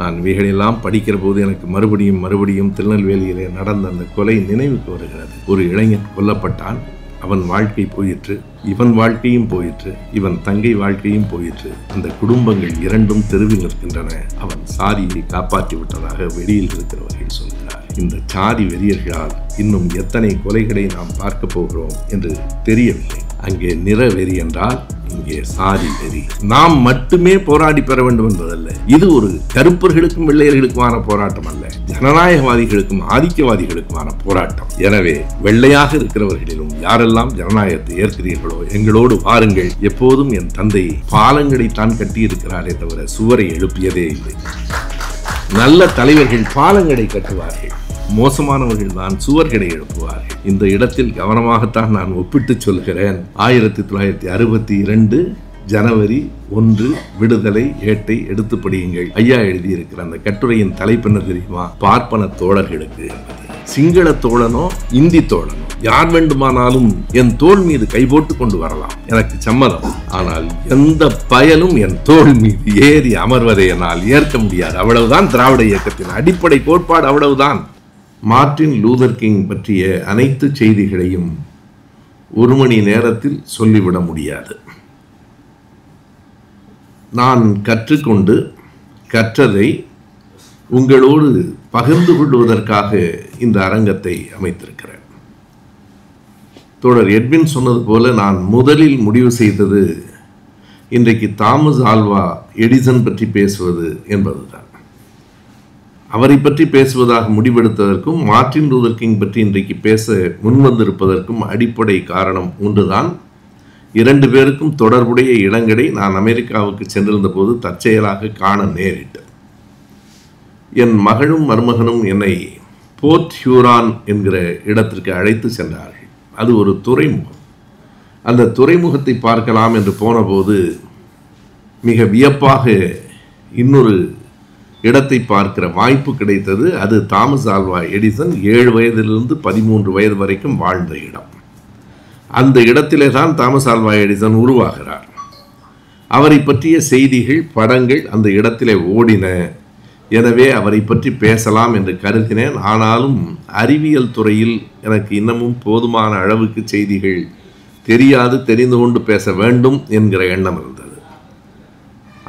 நான் இவைகளெல்லாம் படிக்கிற போது எனக்கு மறுபடியும் திருநெல்வேலியிலே நடந்த அந்த கொலை நினைவுக்கு வருகிறது. ஒரு இளைஞன் கொல்லப்பட்டான். அவன் வாழ்க்கை போயிற்று, இவன் வாழ்க்கையும் போயிற்று, இவன் தங்கை வாழ்க்கையும் போயிற்று. அந்த குடும்பங்கள் இரண்டும் தெருவில் நிற்கின்றன. அவன் சாதியை காப்பாற்றி விட்டதாக வெளியில் இருக்கிறவர்கள் சொல்கிறார். இந்த சாதி வெறியர்களால் இன்னும் எத்தனை கொலைகளை நாம் பார்க்க போகிறோம் என்று தெரியவில்லை. அங்கே நிற வெறி என்றால் இங்கே சாதி வெறி. நாம் மட்டுமே போராடி பெற வேண்டும் என்பதல்ல. இது ஒரு கருப்பர்களுக்கும் வெள்ளையர்களுக்குமான போராட்டம் அல்ல, ஜனநாயகவாதிகளுக்கும் ஆதிக்கவாதிகளுக்குமான போராட்டம். எனவே வெள்ளையாக இருக்கிறவர்களிலும் யாரெல்லாம் ஜனநாயகத்தை ஏற்கிறீர்களோ எங்களோடு வாருங்கள். எப்போதும் என் தந்தை பாலங்களைத்தான் கட்டியிருக்கிறாரே தவிர சுவரை எழுப்பியதே இல்லை. நல்ல தலைவர்கள் பாலங்களை கட்டுவார்கள், மோசமானவர்கள் தான் சுவர்களை எழுப்புவார்கள். இந்த இடத்தில் கவனமாகத்தான் நான் ஒப்பிட்டு சொல்கிறேன். 1962 ஜனவரி 1 விடுதலை ஏட்டை எடுத்து படியுங்கள். ஐயா எழுதியிருக்கிற அந்த கட்டுரையின் தலைப்பு என்ன தெரியுமா? பார்ப்பன தோழர்களுக்கு. சிங்கள தோழனோ இந்தி தோழனோ யார் வேண்டுமானாலும் என் தோள் மீது கை போட்டு கொண்டு வரலாம், எனக்கு சம்மதம். ஆனால் எந்த பயலும் என் தோள் மீது ஏறி அமர்வதை என்னால் ஏற்க முடியாது. அவ்வளவுதான் திராவிட இயக்கத்தின் அடிப்படை கோட்பாடு, அவ்வளவுதான். மார்ட்டின் லூதர் கிங் பற்றிய அனைத்து செய்திகளையும் ஒரு மணி நேரத்தில் சொல்லிவிட முடியாது. நான் கற்றுக்கொண்டு கற்றதை உங்களோடு பகிர்ந்து கொள்வதற்காக இந்த அரங்கத்தை அமைத்திருக்கிறேன். தோழர் எட்வின் சொன்னது போல நான் முதலில் முடிவு செய்தது இன்றைக்கு தாமஸ் ஆல்வா எடிசன் பற்றி பேசுவது என்பதுதான். அவரை பற்றி பேசுவதாக முடிவெடுத்ததற்கும் மார்ட்டின் லூதர் கிங் பற்றி இன்றைக்கு பேச முன்வந்திருப்பதற்கும் அடிப்படை காரணம் ஒன்றுதான். 2 பேருக்கும் தொடர்புடைய இடங்களை நான் அமெரிக்காவுக்கு சென்றிருந்த போது தற்செயலாக காண நேரிட்டது. என் மகளும் மருமகனும் என்னை போர்ட் ஹியூரான் என்கிற இடத்திற்கு அழைத்து சென்றார்கள். அது ஒரு துறைமுகம். அந்த துறைமுகத்தை பார்க்கலாம் என்று போனபோது மிக வியப்பாக இன்னொரு இடத்தை பார்க்கிற வாய்ப்பு கிடைத்தது. அது தாமஸ் ஆல்வா எடிசன் 7 வயதிலிருந்து 13 வயது வரைக்கும் வாழ்ந்த இடம். அந்த இடத்திலே தான் தாமஸ் ஆல்வா எடிசன் உருவாகிறார். அவரை பற்றிய செய்திகள், படங்கள் அந்த இடத்திலே ஓடின. எனவே அவரை பற்றி பேசலாம் என்று கருதினேன். ஆனாலும் அறிவியல் துறையில் எனக்கு இன்னமும் போதுமான அளவுக்கு செய்திகள் தெரியாது, தெரிந்து கொண்டு பேச வேண்டும் என்கிற எண்ணம் இருந்தது.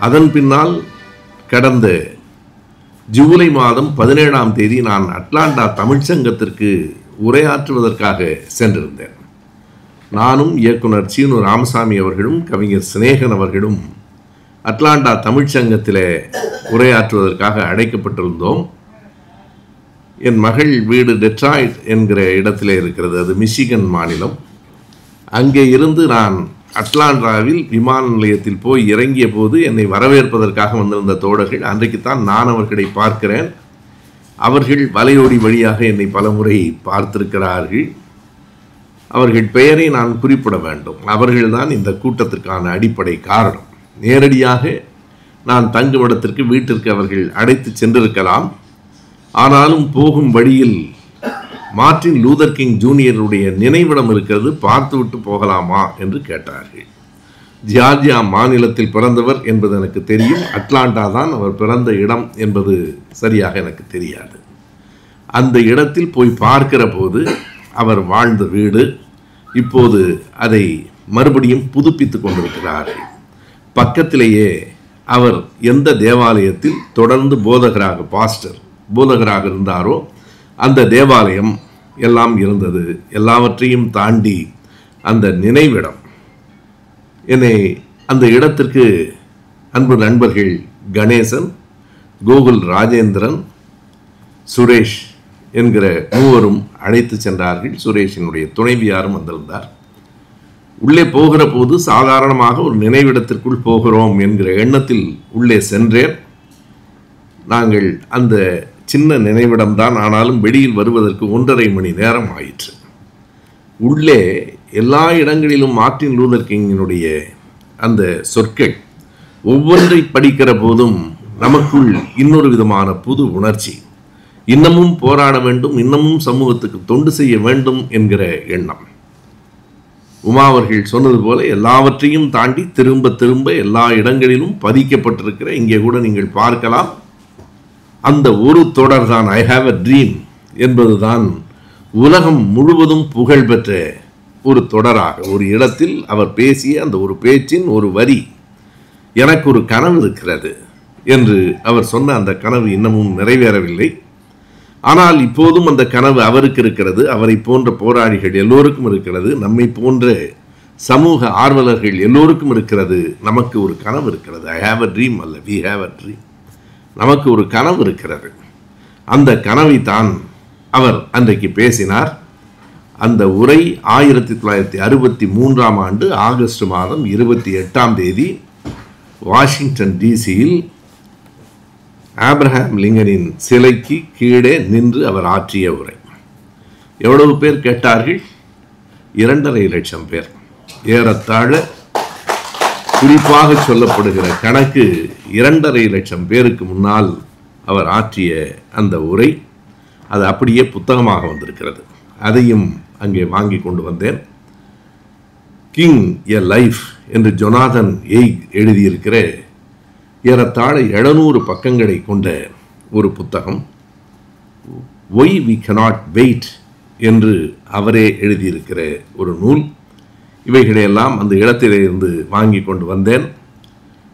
அதன் பின்னால் கடந்த ஜூலை மாதம் 17ஆம் தேதி நான் அட்லாண்டா தமிழ்ச்சங்கத்திற்கு உரையாற்றுவதற்காக சென்றிருந்தேன். நானும் இயக்குனர் சீனு ராமசாமி அவர்களும் கவிஞர் சினேகன் அவர்களும் அட்லாண்டா தமிழ்ச்சங்கத்தில் உரையாற்றுவதற்காக அழைக்கப்பட்டிருந்தோம். என் மகள் வீடு டெட்ராய்ட் என்கிற இடத்திலே இருக்கிறது, அது மிஷிகன் மாநிலம். அங்கே இருந்து நான் அட்லாண்டாவில் விமான நிலையத்தில் போய் இறங்கிய போது என்னை வரவேற்பதற்காக வந்திருந்த தோழர்கள், அன்றைக்குத்தான் நான் அவர்களை பார்க்கிறேன். அவர்கள் வலையோடி வழியாக என்னை பலமுறை பார்த்திருக்கிறார்கள். அவர்கள் பெயரை நான் குறிப்பிட வேண்டும். அவர்கள்தான் இந்த கூட்டத்திற்கான அடிப்படை காரணம். நேரடியாக நான் தங்கும் இடத்திற்கு, வீட்டிற்கு அவர்கள் அழைத்து சென்றிருக்கலாம். ஆனாலும் போகும் வழியில் மார்ட்டின் லூதர் கிங் ஜூனியருடைய நினைவிடம் இருக்கிறது, பார்த்துவிட்டு போகலாமா என்று கேட்டார்கள். ஜார்ஜியா மாநிலத்தில் பிறந்தவர் என்பது எனக்கு தெரியும். அட்லாண்டா தான் அவர் பிறந்த இடம் என்பது சரியாக எனக்கு தெரியாது. அந்த இடத்தில் போய் பார்க்கிற போது அவர் வாழ்ந்த வீடு, இப்போது அதை மறுபடியும் புதுப்பித்து கொண்டிருக்கிறார்கள். பக்கத்திலேயே அவர் எந்த தேவாலயத்தில் தொடர்ந்து போதகராக இருந்தாரோ அந்த தேவாலயம் எல்லாம் இருந்தது. எல்லாவற்றையும் தாண்டி அந்த நினைவிடம், என்னை அந்த இடத்திற்கு அன்பு நண்பர்கள் கணேசன், கோகுல் ராஜேந்திரன், சுரேஷ் என்கிற மூவரும் அழைத்து சென்றார்கள். சுரேஷினுடைய துணைவியாரும் வந்திருந்தார். உள்ளே போகிற போது சாதாரணமாக ஒரு நினைவிடத்திற்குள் போகிறோம் என்கிற எண்ணத்தில் உள்ளே சென்றேன். நாங்கள் அந்த சின்ன நினைவிடம்தான், ஆனாலும் வெளியில் வருவதற்கு 1.5 மணி நேரம் ஆயிற்று. உள்ளே எல்லா இடங்களிலும் மார்ட்டின் லூதர் கிங்கினுடைய அந்த சொற்கள் ஒவ்வொன்றை படிக்கிற போதும் நமக்குள் இன்னொரு விதமான புது உணர்ச்சி. இன்னமும் போராட வேண்டும், இன்னமும் சமூகத்துக்கு தொண்டு செய்ய வேண்டும் என்கிற எண்ணம். உமா அவர்கள் சொன்னது போல எல்லாவற்றையும் தாண்டி திரும்ப திரும்ப எல்லா இடங்களிலும் பதிக்கப்பட்டிருக்கிற, இங்கே கூட நீங்கள் பார்க்கலாம், அந்த ஒரு தொடர்தான் ஐ ஹாவ் அ ட்ரீம் என்பதுதான் உலகம் முழுவதும் புகழ்பெற்ற ஒரு தொடராக, ஒரு இடத்தில் அவர் பேசிய அந்த ஒரு பேச்சின் ஒரு வரி, எனக்கு ஒரு கனவு இருக்கிறது என்று அவர் சொன்ன அந்த கனவு இன்னமும் நிறைவேறவில்லை. ஆனால் இப்போதும் அந்த கனவு அவருக்கு இருக்கிறது, அவரை போன்ற போராளிகள் எல்லோருக்கும் இருக்கிறது, நம்மை போன்ற சமூக ஆர்வலர்கள் எல்லோருக்கும் இருக்கிறது. நமக்கு ஒரு கனவு இருக்கிறது. ஐ ஹாவ் அ ட்ரீம் அல்ல, வி ஹாவ் அ ட்ரீம். நமக்கு ஒரு கனவு இருக்கிறது. அந்த கனவை தான் அவர் அன்றைக்கு பேசினார். அந்த உரை 1963ஆம் ஆண்டு ஆகஸ்ட் மாதம் 28ஆம் தேதி வாஷிங்டன் டிசியில் ஆப்ரஹாம் லிங்கனின் சிலைக்கு கீழே நின்று அவர் ஆற்றிய உரை. எவ்வளவு பேர் கேட்டார்கள்? 2.5 லட்சம் பேர். ஏறத்தாழ குறிப்பாக சொல்லப்படுகிற கணக்கு 2.5 லட்சம் பேருக்கு முன்னால் அவர் ஆற்றிய அந்த உரை, அது அப்படியே புத்தகமாக வந்திருக்கிறது. அதையும் அங்கே வாங்கி கொண்டு வந்தேன். கிங் எ லைஃப் என்று ஜொனாதன் எய்க் எழுதியிருக்கிற ஏறத்தாழ 700 பக்கங்களை கொண்ட ஒரு புத்தகம். ஒய் வி கனாட் வெயிட் என்று அவரே எழுதியிருக்கிற ஒரு நூல். இவைகளையெல்லாம் அந்த இடத்திலிருந்து வாங்கி கொண்டு வந்தேன்.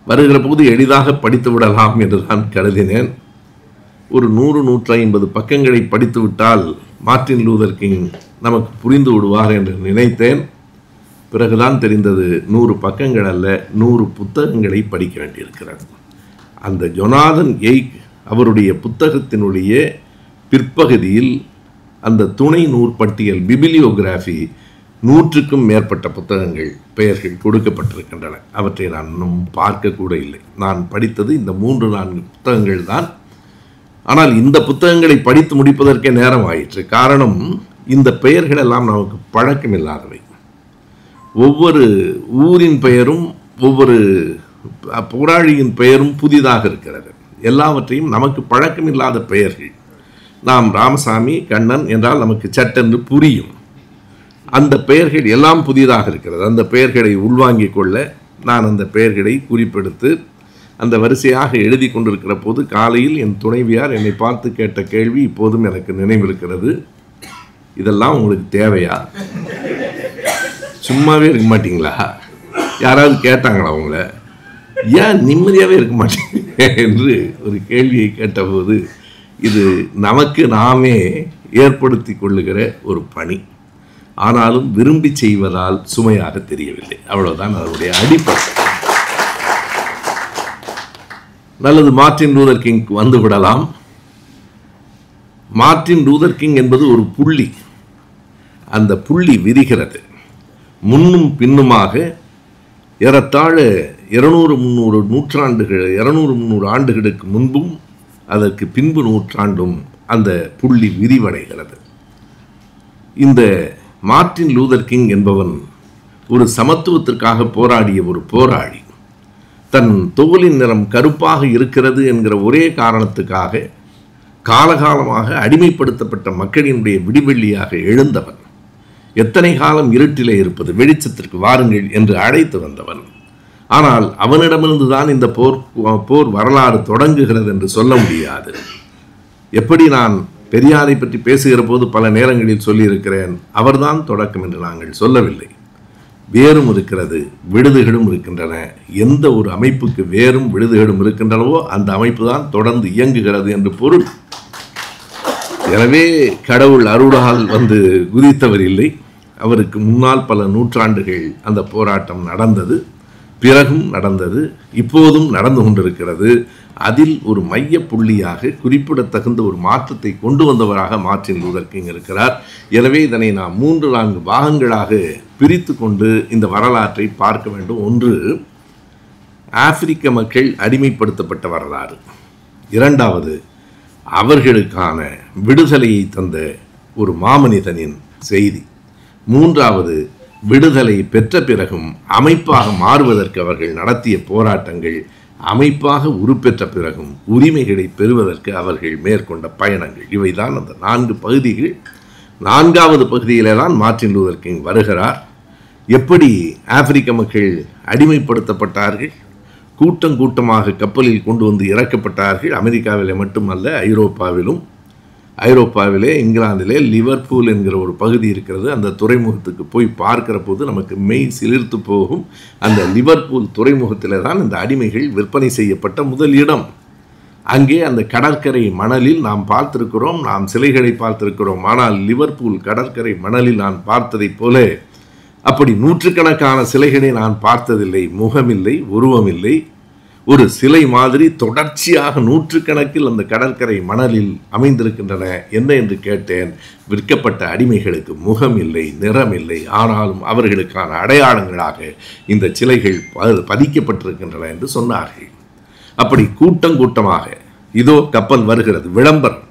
வருகிற போது எளிதாக படித்து விடலாம் என்று நான் கருதினேன். ஒரு 100-150 பக்கங்களை படித்து விட்டால் மார்ட்டின் லூதர் கிங் நமக்கு புரிந்து விடுவார் என்று நினைத்தேன். பிறகுதான் தெரிந்தது 100 பக்கங்கள் அல்ல, 100 புத்தகங்களை படிக்க வேண்டியிருக்கிறது. அந்த ஜொனாதன் எய்க் அவருடைய புத்தகத்தினுடைய பிற்பகுதியில் அந்த துணை நூற்பட்டியல் பிபிலியோகிராஃபி 100க்கும் மேற்பட்ட புத்தகங்கள் பெயர்கள் கொடுக்கப்பட்டிருக்கின்றன. அவற்றை நான் இன்னும் பார்க்க கூட இல்லை. நான் படித்தது இந்த 3-4 புத்தகங்கள் தான். ஆனால் இந்த புத்தகங்களை படித்து முடிப்பதற்கே நேரம் ஆயிற்று. காரணம், இந்த பெயர்கள் எல்லாம் நமக்கு பழக்கம் இல்லாதவை. ஒவ்வொரு ஊரின் பெயரும் ஒவ்வொரு போராளியின் பெயரும் புதிதாக இருக்கிறது. எல்லாவற்றையும் நமக்கு பழக்கம் இல்லாத பெயர்கள். நாம் ராமசாமி, கண்ணன் என்றால் நமக்கு சட்டென்று புரியும். அந்த பெயர்கள் எல்லாம் புதிதாக இருக்கிறது. அந்த பெயர்களை உள்வாங்கிக் கொள்ள நான் அந்த பெயர்களை குறிப்பெடுத்து அந்த வரிசையாக எழுதி கொண்டிருக்கிற போது காலையில் என் துணைவியார் என்னை பார்த்து கேட்ட கேள்வி இப்போதும் எனக்கு நினைவிருக்கிறது. இதெல்லாம் உங்களுக்கு தேவையா? சும்மாவே இருக்க மாட்டீங்களா? யாராவது கேட்டாங்களா அவங்கள? ஏன் நிம்மதியாகவே இருக்க மாட்டீங்க என்று ஒரு கேள்வியை கேட்டபோது, இது நமக்கு நாமே ஏற்படுத்தி கொள்ளுகிற ஒரு பணி. ஆனாலும் விரும்பி செய்வதால் சுமையாக தெரியவில்லை. அவ்வளவுதான் அதனுடைய அடிப்படை. நல்லது, மார்ட்டின் லூதர் கிங் வந்து விடலாம். மார்ட்டின் லூதர் கிங் என்பது ஒரு புள்ளி. அந்த புள்ளி விரிகிறது. முன்னும் பின்னுமாக ஏறத்தாழ 200-300 ஆண்டுகளுக்கு முன்பும் அதற்கு பின்பு நூற்றாண்டும் அந்த புள்ளி விரிவடைகிறது. இந்த மார்ட்டின் லூதர் கிங் என்பவன் ஒரு சமத்துவத்திற்காக போராடிய ஒரு போராளி. தன் தோலின் நிறம் கருப்பாக இருக்கிறது என்கிற ஒரே காரணத்துக்காக காலகாலமாக அடிமைப்படுத்தப்பட்ட மக்களினுடைய விடிவெள்ளியாக எழுந்தவன். எத்தனை காலம் இருட்டிலே இருப்பது, வெளிச்சத்திற்கு வாருங்கள் என்று அழைத்து வந்தவன். ஆனால் அவனிடமிருந்து தான் இந்த போர் வரலாறு தொடங்குகிறது என்று சொல்ல முடியாது. எப்படி நான் பெரியாரை பற்றி பேசுகிற போது பல நேரங்களில் சொல்லியிருக்கிறேன், அவர்தான் தொடக்கம் என்று நாங்கள் சொல்லவில்லை. வேரும் இருக்கிறது, விடுதுகளும் இருக்கின்றன. எந்த ஒரு அமைப்புக்கு வேரும் விடுதுகளும் இருக்கின்றனவோ அந்த அமைப்பு தான் தொடர்ந்து இயங்குகிறது என்று பொருள். எனவே கடவுள் அருளால் வந்து குதித்தவர் இல்லை. அவருக்கு முன்னால் பல நூற்றாண்டுகள் அந்த போராட்டம் நடந்தது, பிறகும் நடந்தது, இப்போதும் நடந்து கொண்டிருக்கிறது. அதில் ஒரு மைய புள்ளியாக குறிப்பிடத்தகுந்த ஒரு மாற்றத்தை கொண்டு வந்தவராக மார்ட்டின் லூதர் கிங் இருக்கிறார். எனவே இதனை நாம் 3-4 பாகங்களாக பிரித்து கொண்டு இந்த வரலாற்றை பார்க்க வேண்டும். ஒன்று, ஆப்பிரிக்க மக்கள் அடிமைப்படுத்தப்பட்ட வரலாறு. இரண்டாவது, அவர்களுக்கான விடுதலையை தந்த ஒரு மாமனிதனின் செய்தி. மூன்றாவது, விடுதலை பெற்ற பிறகும் அமைப்பாக மாறுவதற்கு அவர்கள் நடத்திய போராட்டங்கள், அமைப்பாக உருப்பெற்ற பிறகும் உரிமைகளை பெறுவதற்கு அவர்கள் மேற்கொண்ட பயணங்கள். இவைதான் அந்த 4 பகுதிகள். 4வது பகுதியிலே தான் மார்ட்டின் லூதர் கிங் வருகிறார். எப்படி ஆப்பிரிக்க மக்கள் அடிமைப்படுத்தப்பட்டார்கள், கூட்டம் கூட்டமாக கப்பலில் கொண்டு வந்து இறக்கப்பட்டார்கள். அமெரிக்காவிலே மட்டுமல்ல, ஐரோப்பாவிலே இங்கிலாந்திலே லிவர்பூல் என்கிற ஒரு பகுதி இருக்கிறது. அந்த துறைமுகத்துக்கு போய் பார்க்கிற போது நமக்கு மெய் சிலிர்த்து போகும். அந்த லிவர்பூல் துறைமுகத்திலே தான் இந்த அடிமைகள் விற்பனை செய்யப்பட்ட முதல் இடம். அங்கே அந்த கடற்கரை மணலில் நாம் பார்த்திருக்கிறோம், நாம் சிலைகளை பார்த்திருக்கிறோம். ஆனால் லிவர்பூல் கடற்கரை மணலில் நான் பார்த்ததைப் போல அப்படி நூற்றுக்கணக்கான சிலைகளை நான் பார்த்ததில்லை. முகமில்லை, உருவமில்லை, ஒரு சிலை மாதிரி தொடர்ச்சியாக நூற்றுக்கணக்கில் அந்த கடற்கரை மணலில் அமைந்திருக்கின்றன. என்ன என்று கேட்டேன். விற்கப்பட்ட அடிமைகளுக்கு முகம் இல்லை, நிறம் இல்லை, ஆனாலும் அவர்களுக்கான அடையாளங்களாக இந்த சிலைகள் பதிக்கப்பட்டிருக்கின்றன என்று சொன்னார்கள். அப்படி கூட்டம் கூட்டமாக இதோ கப்பல் வருகிறது, விளம்பரம்,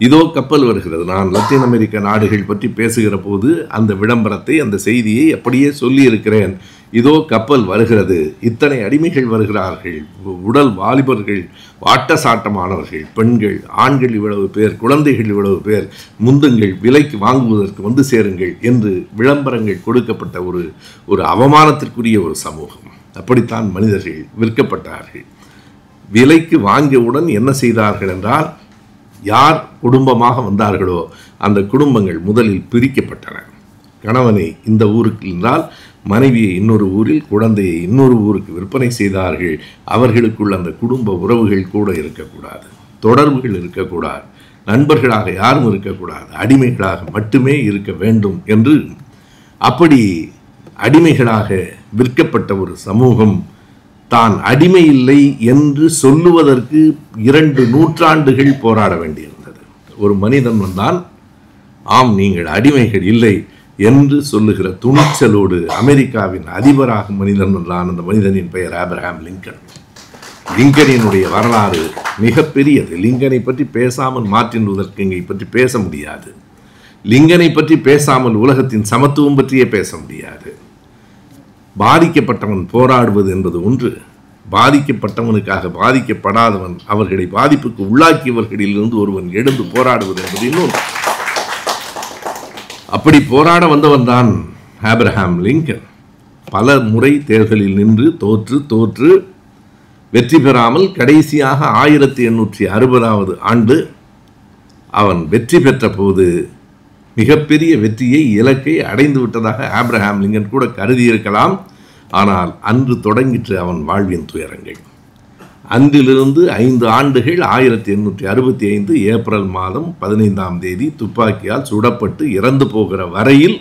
இதோ கப்பல் வருகிறது. நான் லத்தீன் அமெரிக்க நாடுகள் பற்றி பேசுகிற போது அந்த விளம்பரத்தை, அந்த செய்தியை அப்படியே சொல்லி இருக்கிறேன். இதோ கப்பல் வருகிறது, இத்தனை அடிமைகள் வருகிறார்கள், உடல் வாலிபர்கள், வாட்டசாட்டமானவர்கள், பெண்கள், ஆண்கள் இவ்வளவு பேர், குழந்தைகள் இவ்வளவு பேர், முந்துங்கள், விலைக்கு வாங்குவதற்கு வந்து சேருங்கள் என்று விளம்பரங்கள் கொடுக்கப்பட்ட ஒரு அவமானத்திற்குரிய ஒரு சமூகம். அப்படித்தான் மனிதர்கள் விற்கப்பட்டார்கள். விலைக்கு வாங்கியவுடன் என்ன செய்தார்கள் என்றால், யார் குடும்பமாக வந்தார்களோ அந்த குடும்பங்கள் முதலில் பிரிக்கப்பட்டன. கணவனை இந்த ஊருக்கு என்றால் மனைவியை இன்னொரு ஊரில், குழந்தையை இன்னொரு ஊருக்கு விற்பனை செய்தார்கள். அவர்களுக்குள் அந்த குடும்ப உறவுகள் கூட இருக்கக்கூடாது, தொடர்புகள் இருக்கக்கூடாது, நண்பர்களாக யாரும் இருக்கக்கூடாது, அடிமைகளாக மட்டுமே இருக்க வேண்டும் என்று அப்படி அடிமைகளாக விற்கப்பட்ட ஒரு சமூகம் தான் அடிமை இல்லை என்று சொல்லுவதற்கு 2 நூற்றாண்டுகள் போராட வேண்டியிருந்தது. ஒரு மனிதன் வந்தான், ஆம் நீங்கள் அடிமைகள் இல்லை என்று சொல்லுகிற துணிச்சலோடு அமெரிக்காவின் அதிபராக மனிதன் வந்தான். அந்த மனிதனின் பெயர் ஆபிரகாம் லிங்கன். லிங்கனினுடைய வரலாறு மிகப்பெரியது. லிங்கனை பற்றி பேசாமல் மார்ட்டின் லூதர் கிங்கை பற்றி பேச முடியாது. லிங்கனை பற்றி பேசாமல் உலகத்தின் சமத்துவம் பற்றியே பேச முடியாது. பாதிக்கப்பட்டவன் போராடுவது என்பது ஒன்று, பாதிக்கப்பட்டவனுக்காக பாதிக்கப்படாதவன், அவர்களை பாதிப்புக்கு உள்ளாக்கியவர்களிலிருந்து ஒருவன் எழுந்து போராடுவது என்பது இன்னொன்று. அப்படி போராட வந்தவன் தான் ஆபிரகாம் லிங்கன். பல முறை தேர்தலில் நின்று தோற்று வெற்றி பெறாமல் கடைசியாக 1860 ஆண்டு அவன் வெற்றி பெற்ற போது மிகப்பெரிய வெற்றியை, இலக்கை அடைந்து விட்டதாக ஆபிரகாம் லிங்கன் கூட கருதியிருக்கலாம். ஆனால் அன்று தொடங்கிற்று அவன் வாழ்வின் துயரங்கள். அன்றிலிருந்து 5 ஆண்டுகள் 1865 ஏப்ரல் மாதம் 15ஆம் தேதி துப்பாக்கியால் சுடப்பட்டு இறந்து போகிற வரையில்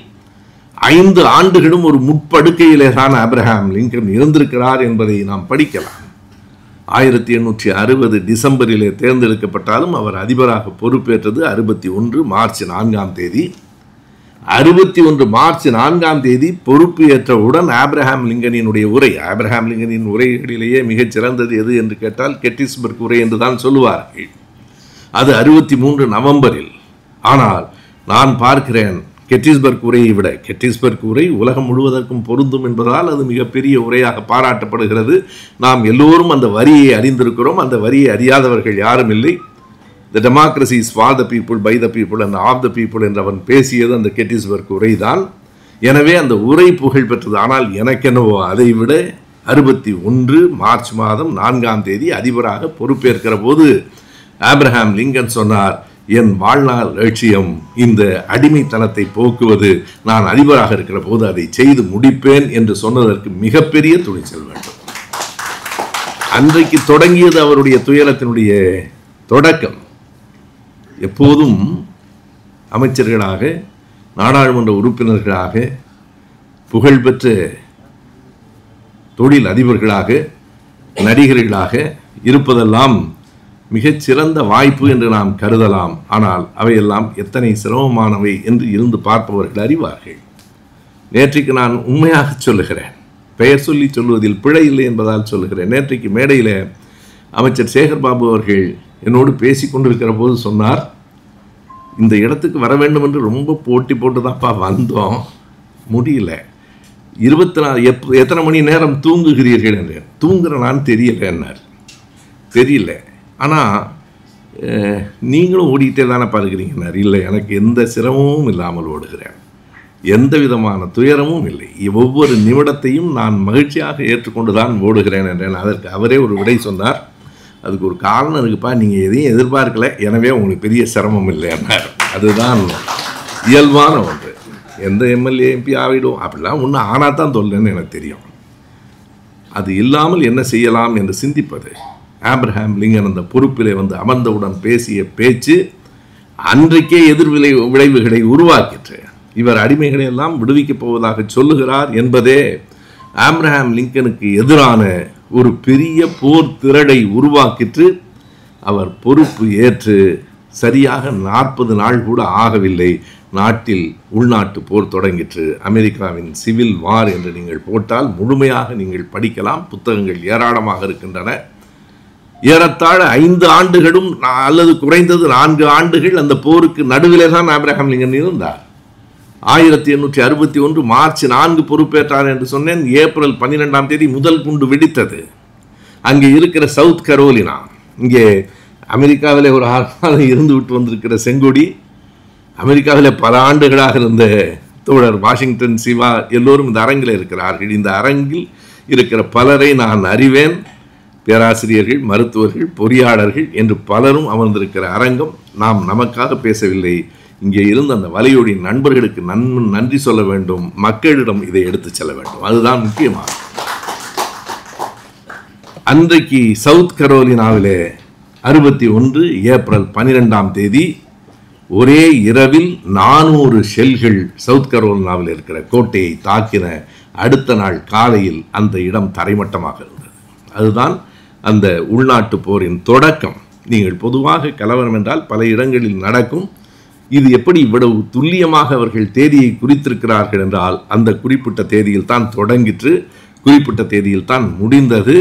5 ஆண்டுகளும் ஒரு முட்படுக்கையிலே தான் ஆபிரகாம் லிங்கன் இருந்திருக்கிறார் என்பதை நாம் படிக்கலாம். 1860 டிசம்பரிலே தேர்ந்தெடுக்கப்பட்டாலும் அவர் அதிபராக பொறுப்பேற்றது 61 மார்ச் 4ஆம் தேதி. 61 மார்ச் 4ஆம் தேதி பொறுப்பு ஏற்றவுடன் ஆபிரகாம் லிங்கனினுடைய உரை, ஆபிரகாம் லிங்கனின் உரைகளிலேயே மிகச் சிறந்தது எது என்று கேட்டால் கெட்டிஸ்பர்க் உரை என்று தான் சொல்லுவார்கள். அது 63 நவம்பரில். ஆனால் நான் பார்க்கிறேன், கெட்டிஸ்பர்க் உரையை விட, கெட்டிஸ்பர்க் உரை உலகம் முழுவதற்கும் பொருந்தும் என்பதால் அது மிகப்பெரிய உரையாக பாராட்டப்படுகிறது. நாம் எல்லோரும் அந்த வரியை அறிந்திருக்கிறோம். அந்த வரியை அறியாதவர்கள் யாரும் இல்லை. The democracy is for the people, by the people and of the people என்று அவன் பேசியது அந்த கெட்டிஸ்பர்க் உரை தான். எனவே அந்த உரை புகழ் பெற்றது. ஆனால் எனக்கென்னவோ அதை விட 61 மார்ச் மாதம் 4ஆம் தேதி அதிபராக பொறுப்பேற்கிற போது ஆபிரகாம் லிங்கன் சொன்னார், என் வாழ்நாள் லட்சியம் இந்த அடிமைத்தனத்தை போக்குவது, நான் அதிபராக இருக்கிற போது அதை செய்து முடிப்பேன் என்று சொன்னதற்கு மிகப்பெரிய துணிச்சல் வேண்டும். அன்றைக்கு தொடங்கியது அவருடைய துயரத்தினுடைய தொடக்கம். எப்போதும் அமைச்சர்களாக, நாடாளுமன்ற உறுப்பினர்களாக, புகழ்பெற்ற தொழில் அதிபர்களாக, நடிகர்களாக இருப்பதெல்லாம் மிகச்சிறந்த வாய்ப்பு என்று நாம் கருதலாம். ஆனால் அவையெல்லாம் எத்தனை சிரமமானவை என்று இருந்து பார்ப்பவர்கள் அறிவார்கள். நேற்றைக்கு நான் உண்மையாக சொல்லுகிறேன், பெயர் சொல்லி சொல்வதில் பிழை இல்லை என்பதால் சொல்லுகிறேன். நேற்றைக்கு மேடையில் அமைச்சர் சேகர்பாபு அவர்கள் என்னோடு பேசி கொண்டிருக்கிற போது சொன்னார், இந்த இடத்துக்கு வர வேண்டும் என்று ரொம்ப போட்டி போட்டு தான்ப்பா வந்தோம், முடியல. 24 எத்தனை மணி நேரம் தூங்குகிறீர்கள் என்றேன். தூங்குறனான்னு தெரியல என்னார். தெரியல, ஆனால் நீங்களும் ஓடிக்கிட்டே தானே பாருக்கிறீங்கன்னார். இல்லை, எனக்கு எந்த சிரமமும் இல்லாமல் ஓடுகிறேன். எந்த விதமான துயரமும் இல்லை. ஒவ்வொரு நிமிடத்தையும் நான் மகிழ்ச்சியாக ஏற்றுக்கொண்டுதான் ஓடுகிறேன் என்றேன். அதற்கு அவரே ஒரு விடை சொன்னார். அதுக்கு ஒரு காரணம் இருக்குப்பா, நீங்கள் எதையும் எதிர்பார்க்கல, எனவே உங்களுக்கு பெரிய சிரமம் இல்லை என்றார். அதுதான் இயல்பான ஒன்று. எந்த எம்எல்ஏ எம்பி ஆகிடும் அப்படிலாம் ஒன்று ஆனால் தான் தொல்லைன்னு எனக்கு தெரியும். அது இல்லாமல் என்ன செய்யலாம் என்று சிந்திப்பது. ஆப்ரஹாம் லிங்கன் அந்த பொறுப்பிலே வந்து அமர்ந்தவுடன் பேசிய பேச்சு அன்றைக்கே விளைவுகளை உருவாக்கிற்று. இவர் அடிமைகளை எல்லாம் விடுவிக்கப் போவதாக சொல்லுகிறார் என்பதே ஆப்ரஹாம் லிங்கனுக்கு எதிரான ஒரு பெரிய போர் திரளை உருவாக்கிற்று. அவர் பொறுப்பு ஏற்று சரியாக 40 நாள் கூட ஆகவில்லை, நாட்டில் உள்நாட்டு போர் தொடங்கிற்று. அமெரிக்காவின் சிவில் வார் என்று நீங்கள் போட்டால் முழுமையாக நீங்கள் படிக்கலாம். புத்தகங்கள் ஏராளமாக இருக்கின்றன. ஏறத்தாழ 5 ஆண்டுகளும் அல்லது குறைந்தது 4 ஆண்டுகள் அந்த போருக்கு நடுவிலே தான் ஆப்ரஹாம் லிங்கன் இருந்தார். 1861 மார்ச் 4 பொறுப்பேற்றார் என்று சொன்னேன். ஏப்ரல் 12ஆம் தேதி முதல் குண்டு வெடித்தது. அங்கே இருக்கிற சவுத் கரோலினா, இங்கே அமெரிக்காவிலே ஒரு 6 மாதம் இருந்து விட்டு வந்திருக்கிற செங்கொடி, அமெரிக்காவில் பல ஆண்டுகளாக இருந்த தோழர் வாஷிங்டன் சிவா எல்லோரும் இந்த அரங்கில் இருக்கிறார்கள். இந்த அரங்கில் இருக்கிற பலரை நான் அறிவேன். பேராசிரியர்கள், மருத்துவர்கள், பொறியாளர்கள் என்று பலரும் அமர்ந்திருக்கிற அரங்கம். நாம் நமக்காக பேசவில்லை. இங்கே இருந்த அந்த வலையொலி நண்பர்களுக்கு நன்றி சொல்ல வேண்டும். மக்களிடம் இதை எடுத்து செல்ல வேண்டும். அதுதான் முக்கியமானது. அன்றைக்கு சவுத் கரோலினாவிலே 61 ஏப்ரல் 12ஆம் தேதி ஒரே இரவில் 400 ஷெல்கள் சவுத் கரோலினாவில் இருக்கிற கோட்டையை தாக்கின. அடுத்த நாள் காலையில் அந்த இடம் தரைமட்டமாக இருந்தது. அதுதான் அந்த உள்நாட்டு போரின் தொடக்கம். நீங்கள் பொதுவாக கலவரம் என்றால் பல இடங்களில் நடக்கும். இது எப்படி இவ்வளவு துல்லியமாக அவர்கள் தேதியை குறித்திருக்கிறார்கள் என்றால், அந்த குறிப்பிட்ட தேதியில் தான் தொடங்கிற்று, குறிப்பிட்ட தேதியில் தான் முடிந்தது.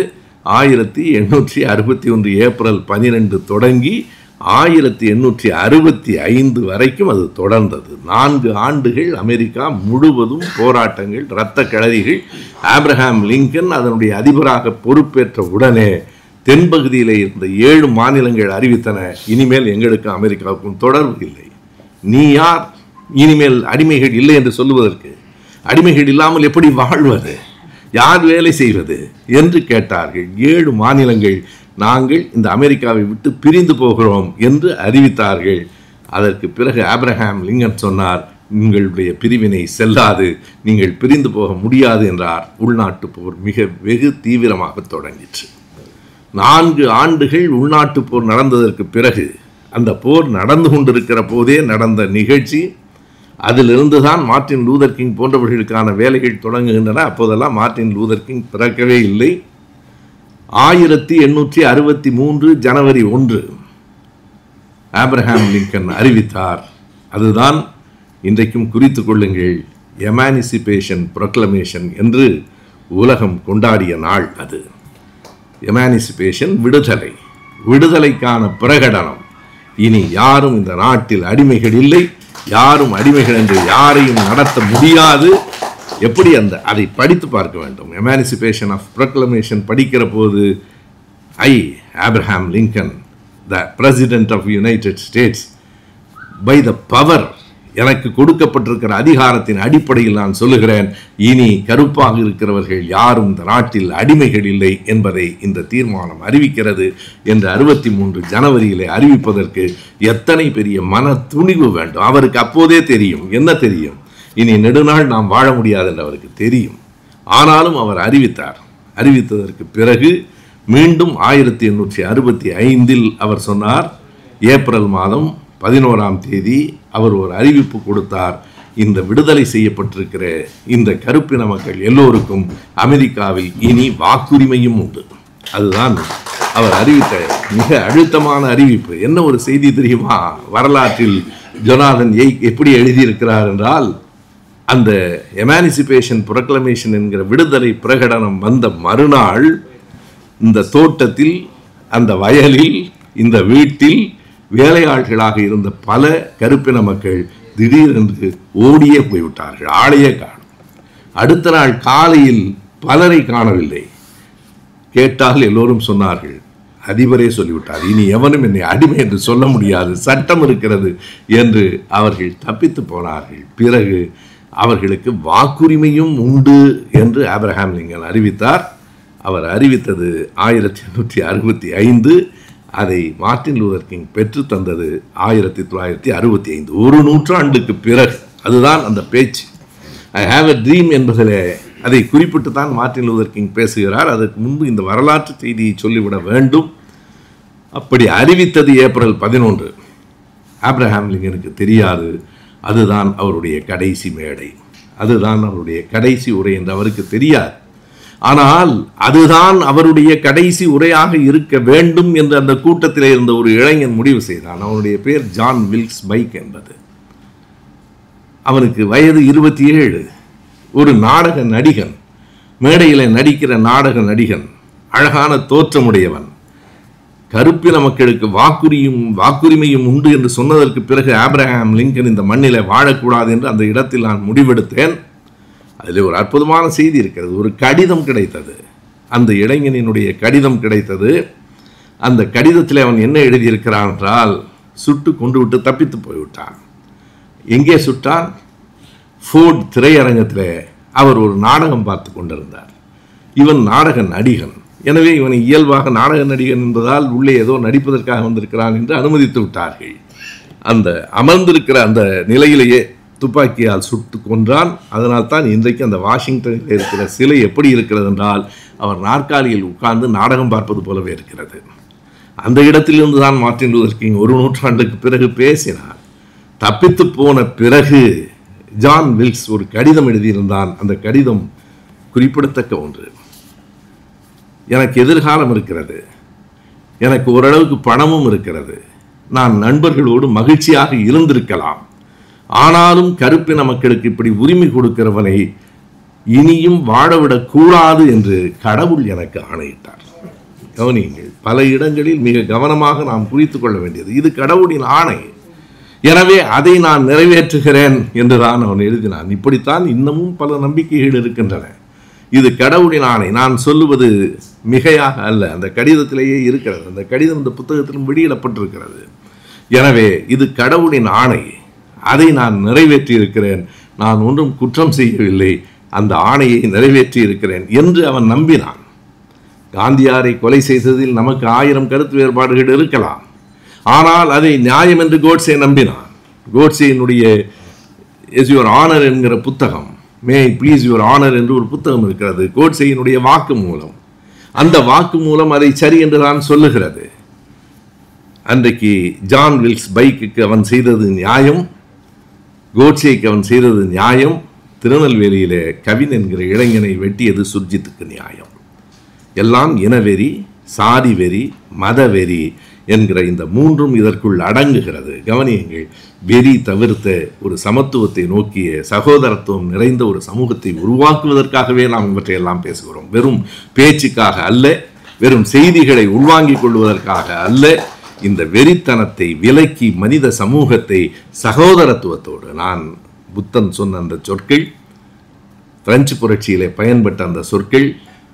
1861 ஏப்ரல் 12 தொடங்கி 1865 வரைக்கும் அது தொடர்ந்தது. 4 ஆண்டுகள் அமெரிக்கா முழுவதும் போராட்டங்கள், இரத்த களரிகள். ஆப்ரஹாம் லிங்கன் அதனுடைய அதிபராக பொறுப்பேற்ற உடனே தென்பகுதியிலே இருந்த 7 மாநிலங்கள் அறிவித்தன, இனிமேல் எங்களுக்கு அமெரிக்காவுக்கும் தொடர்பு இல்லை. நீ யார் இனிமேல் அடிமைகள் இல்லை என்று சொல்லுவதற்கு? அடிமைகள் இல்லாமல் எப்படி வாழ்வது? யார் வேலை செய்வது என்று கேட்டார்கள். 7 மாநிலங்கள் நாங்கள் இந்த அமெரிக்காவை விட்டு பிரிந்து போகிறோம் என்று அறிவித்தார்கள். அதற்கு பிறகு ஆப்ரஹாம் லிங்கன் சொன்னார், உங்களுடைய பிரிவினை செல்லாது, நீங்கள் பிரிந்து போக முடியாது என்றார். உள்நாட்டு போர் மிக வெகு தீவிரமாக தொடங்கிற்று. 4 ஆண்டுகள் உள்நாட்டு போர் நடந்ததற்கு பிறகு, அந்த போர் நடந்து கொண்டிருக்கிற போதே நடந்த நிகழ்ச்சி. அதிலிருந்து தான் மார்ட்டின் லூதர் கிங் போன்றவர்களுக்கான வேலைகள் தொடங்குகின்றன. அப்போதெல்லாம் மார்ட்டின் லூதர் கிங் பிறக்கவே இல்லை. 1863 ஜனவரி 1 ஆப்ரஹாம் லிங்கன் அறிவித்தார். அதுதான் இன்றைக்கும் குறித்து கொள்ளுங்கள், எமானிசிபேஷன் ப்ரொக்ளமேஷன் என்று உலகம் கொண்டாடிய நாள் அது. எமானிசிபேஷன், விடுதலை, விடுதலைக்கான பிரகடனம். இனி யாரும் இந்த நாட்டில் அடிமைகள் இல்லை, யாரும் அடிமைகள் என்று யாரையும் நடத்த முடியாது. எப்படி அதை படித்து பார்க்க வேண்டும். எமானிசிபேஷன் ஆஃப் ப்ரொக்ளமேஷன் படிக்கிற போது, Abraham Lincoln, the president of United States, by the power, எனக்கு கொடுக்கப்பட்டிருக்கிற அதிகாரத்தின் அடிப்படையில் நான் சொல்லுகிறேன், இனி கருப்பாக இருக்கிறவர்கள் யாரும் இந்த நாட்டில் அடிமைகள் இல்லை என்பதை இந்த தீர்மானம் அறிவிக்கிறது என்று 63 ஜனவரியிலே அறிவிப்பதற்கு எத்தனை பெரிய மன துணிவு வேண்டும். அவருக்கு அப்போதே தெரியும். என்ன தெரியும்? இனி நெடுநாள் நாம் வாழ முடியாது என்று அவருக்கு தெரியும். ஆனாலும் அவர் அறிவித்தார். அறிவித்ததற்கு பிறகு மீண்டும் 1865 அவர் சொன்னார், ஏப்ரல் மாதம் 11ஆம் தேதி அவர் ஒரு அறிவிப்பு கொடுத்தார். இந்த விடுதலை செய்யப்பட்டிருக்கிற இந்த கருப்பின மக்கள் எல்லோருக்கும் அமெரிக்காவில் இனி வாக்குரிமையும் உண்டு. அதுதான் அவர் அறிவித்த மிக அழுத்தமான அறிவிப்பு. என்ன ஒரு செய்தி தெரியுமா? வரலாற்றில் ஜொனாதன் எய்க் எப்படி எழுதியிருக்கிறார் என்றால், அந்த எமானிசிபேஷன் ப்ரொக்ளமேஷன் என்கிற விடுதலை பிரகடனம் வந்த மறுநாள் இந்த தோட்டத்தில், அந்த வயலில், இந்த வீட்டில் வேலையாட்களாக இருந்த பல கருப்பின மக்கள் திடீரென்று ஓடியே போய்விட்டார்கள். ஆளையே காணும். அடுத்த நாள் காலையில் பலரை காணவில்லை. கேட்டால் எல்லோரும் சொன்னார்கள், அதிபரே சொல்லிவிட்டார், இனி எவனும் என்னை அடிமை என்று சொல்ல முடியாது, சட்டம் இருக்கிறது என்று அவர்கள் தப்பித்து போனார்கள். பிறகு அவர்களுக்கு வாக்குரிமையும் உண்டு என்று ஆபிரகாம் லிங்கன் அறிவித்தார். அவர் அறிவித்தது 1865. அதை மார்ட்டின் லூதர் கிங் பெற்று தந்தது 1965. ஒரு நூற்றாண்டுக்கு பிறகு. அதுதான் அந்த பேச்சு. ஐ ஹாவ் எ ட்ரீம் என்பதில் அதை குறிப்பிட்டு தான் மார்ட்டின் லூதர் கிங் பேசுகிறார். அதற்கு முன்பு இந்த வரலாற்று செய்தியை சொல்லிவிட வேண்டும். அப்படி அறிவித்தது ஏப்ரல் 11. ஆபிரகாம் லிங்கனுக்கு தெரியாது அதுதான் அவருடைய கடைசி மேடை, அதுதான் அவருடைய கடைசி உரை என்று அவருக்கு தெரியாது. ஆனால் அதுதான் அவருடைய கடைசி உரையாக இருக்க வேண்டும் என்று அந்த கூட்டத்தில் இருந்த ஒரு இளைஞன் முடிவு செய்தான். அவனுடைய பேர் ஜான் வில்க்ஸ் பைக் என்பது. அவனுக்கு வயது 27. ஒரு நாடக நடிகன், மேடையில் நடிக்கிற நாடக நடிகன், அழகான தோற்றமுடையவன். கருப்பின மக்களுக்கு வாக்குரிமையும் உண்டு என்று சொன்னதற்கு பிறகு ஆபிரகாம் லிங்கன் இந்த மண்ணில் வாழக்கூடாது என்று அந்த இடத்தில் நான் முடிவெடுத்தேன். அதில் ஒரு அற்புதமான செய்தி இருக்கிறது. ஒரு கடிதம் கிடைத்தது. அந்த இளைஞனினுடைய கடிதம் கிடைத்தது. அந்த கடிதத்தில் அவன் என்ன எழுதியிருக்கிறான் என்றால், சுட்டு கொண்டு விட்டு தப்பித்து போய்விட்டான். எங்கே சுட்டான்? ஃபோர்ட் திரையரங்கத்தில் அவர் ஒரு நாடகம் பார்த்து கொண்டிருந்தார். இவன் நாடக நடிகன். எனவே இவனை இயல்பாக நாடக நடிகன் என்பதால் உள்ளே ஏதோ நடிப்பதற்காக வந்திருக்கிறான் என்று அனுமதித்து விட்டார்கள். அந்த அமர்ந்திருக்கிற அந்த நிலையிலேயே துப்பாக்கியால் சுட்டு கொன்றான். அதனால் தான் இன்றைக்கு அந்த வாஷிங்டனில் இருக்கிற சிலை எப்படி இருக்கிறது என்றால், அவர் நாற்காலியில் உட்கார்ந்து நாடகம் பார்ப்பது போலவே இருக்கிறது. அந்த இடத்திலிருந்து தான் மார்ட்டின் லூதர் கிங் ஒரு நூற்றாண்டுக்கு பிறகு பேசினார். தப்பித்து போன பிறகு ஜான் வில்க்ஸ் ஒரு கடிதம் எழுதியிருந்தான். அந்த கடிதம் குறிப்பிடத்தக்க ஒன்று. எனக்கு எதிர்காலம் இருக்கிறது, எனக்கு ஓரளவுக்கு பணமும் இருக்கிறது, நான் நண்பர்களோடு மகிழ்ச்சியாக இருந்திருக்கலாம். ஆனாலும் கருப்பின மக்களுக்கு இப்படி உரிமை கொடுக்கிறவனை இனியும் வாழவிடக்கூடாது என்று கடவுள் எனக்கு ஆணையிட்டார். கவனியுங்கள், பல இடங்களில் மிக கவனமாக நாம் குறித்து கொள்ள வேண்டியது இது கடவுளின் ஆணை. எனவே அதை நான் நிறைவேற்றுகிறேன் என்றுதான் அவன் எழுதினான். இப்படித்தான் இன்னமும் பல நம்பிக்கைகள் இருக்கின்றன. இது கடவுளின் ஆணை. நான் சொல்லுவது மிகையாக அல்ல. அந்த கடிதத்திலேயே இருக்கிறது. அந்த கடிதம் இந்த புத்தகத்திலும் வெளியிடப்பட்டிருக்கிறது. எனவே இது கடவுளின் ஆணை. அதை நான் நிறைவேற்றி இருக்கிறேன். நான் ஒன்றும் குற்றம் செய்யவில்லை. அந்த ஆணையை நிறைவேற்றி இருக்கிறேன் என்று அவன் நம்பினான். காந்தியாரை கொலை செய்ததில் நமக்கு 1000 கருத்து வேறுபாடுகள் இருக்கலாம். ஆனால் அதை நியாயம் என்று கோட்சே நம்பினான். கோட்சேயினுடைய இஸ் யுவர் ஆனர் என்கிற புத்தகம், மே ப்ளீஸ் யுவர் ஆனர் என்று ஒரு புத்தகம் இருக்கிறது. கோட்சேயினுடைய வாக்கு மூலம், அந்த வாக்கு மூலம் அதை சரி என்று தான் சொல்லுகிறது. அன்றைக்கு ஜான் வில்க்ஸ் பைக்கு அவன் செய்தது நியாயம், கோட்சேக்கு அவன் செய்தது நியாயம். திருநெல்வேலியிலே கவின் என்கிற இளைஞனை வெட்டியது சுர்ஜித்துக்கு நியாயம். எல்லாம் இனவெறி, சாதி வெறி, மதவெறி என்கிற இந்த மூன்றும் இதற்குள் அடங்குகிறது. கவனியுங்கள், வெறி தவிர்த்த ஒரு சமத்துவத்தை நோக்கிய சகோதரத்துவம் நிறைந்த ஒரு சமூகத்தை உருவாக்குவதற்காகவே நாம் இவற்றையெல்லாம் பேசுகிறோம். வெறும் பேச்சுக்காக அல்ல, வெறும் செய்திகளை உள்வாங்கிக் கொள்வதற்காக அல்ல. இந்த வெறித்தனத்தை விலக்கி மனித சமூகத்தை சகோதரத்துவத்தோடு, நான் புத்தன் சொன்ன அந்த சொற்கள், பிரெஞ்சு புரட்சியிலே பயன்பட்ட அந்த சொற்கள்,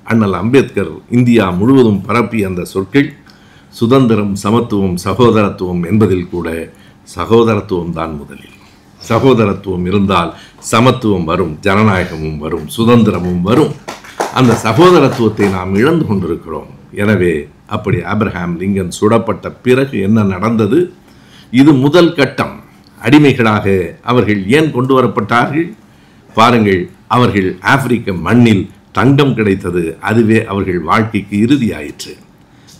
அண்ணல் அம்பேத்கர் இந்தியா முழுவதும் பரப்பிய அந்த சொற்கள், சுதந்திரம், சமத்துவம், சகோதரத்துவம் என்பதில் கூட சகோதரத்துவம் தான் முதலில். சகோதரத்துவம் இருந்தால் சமத்துவம் வரும், ஜனநாயகமும் வரும், சுதந்திரமும் வரும். அந்த சகோதரத்துவத்தை நாம் இழந்து கொண்டிருக்கிறோம். எனவே அப்படி ஆபிரகாம் லிங்கன் சுடப்பட்ட பிறகு என்ன நடந்தது? இது முதல் கட்டம். அடிமைகளாக அவர்கள் ஏன் கொண்டு வரப்பட்டார்கள்? பாருங்கள், அவர்கள் ஆப்பிரிக்க மண்ணில் தங்கம் கிடைத்தது. அதுவே அவர்கள் வாழ்க்கைக்கு இறுதியாயிற்று.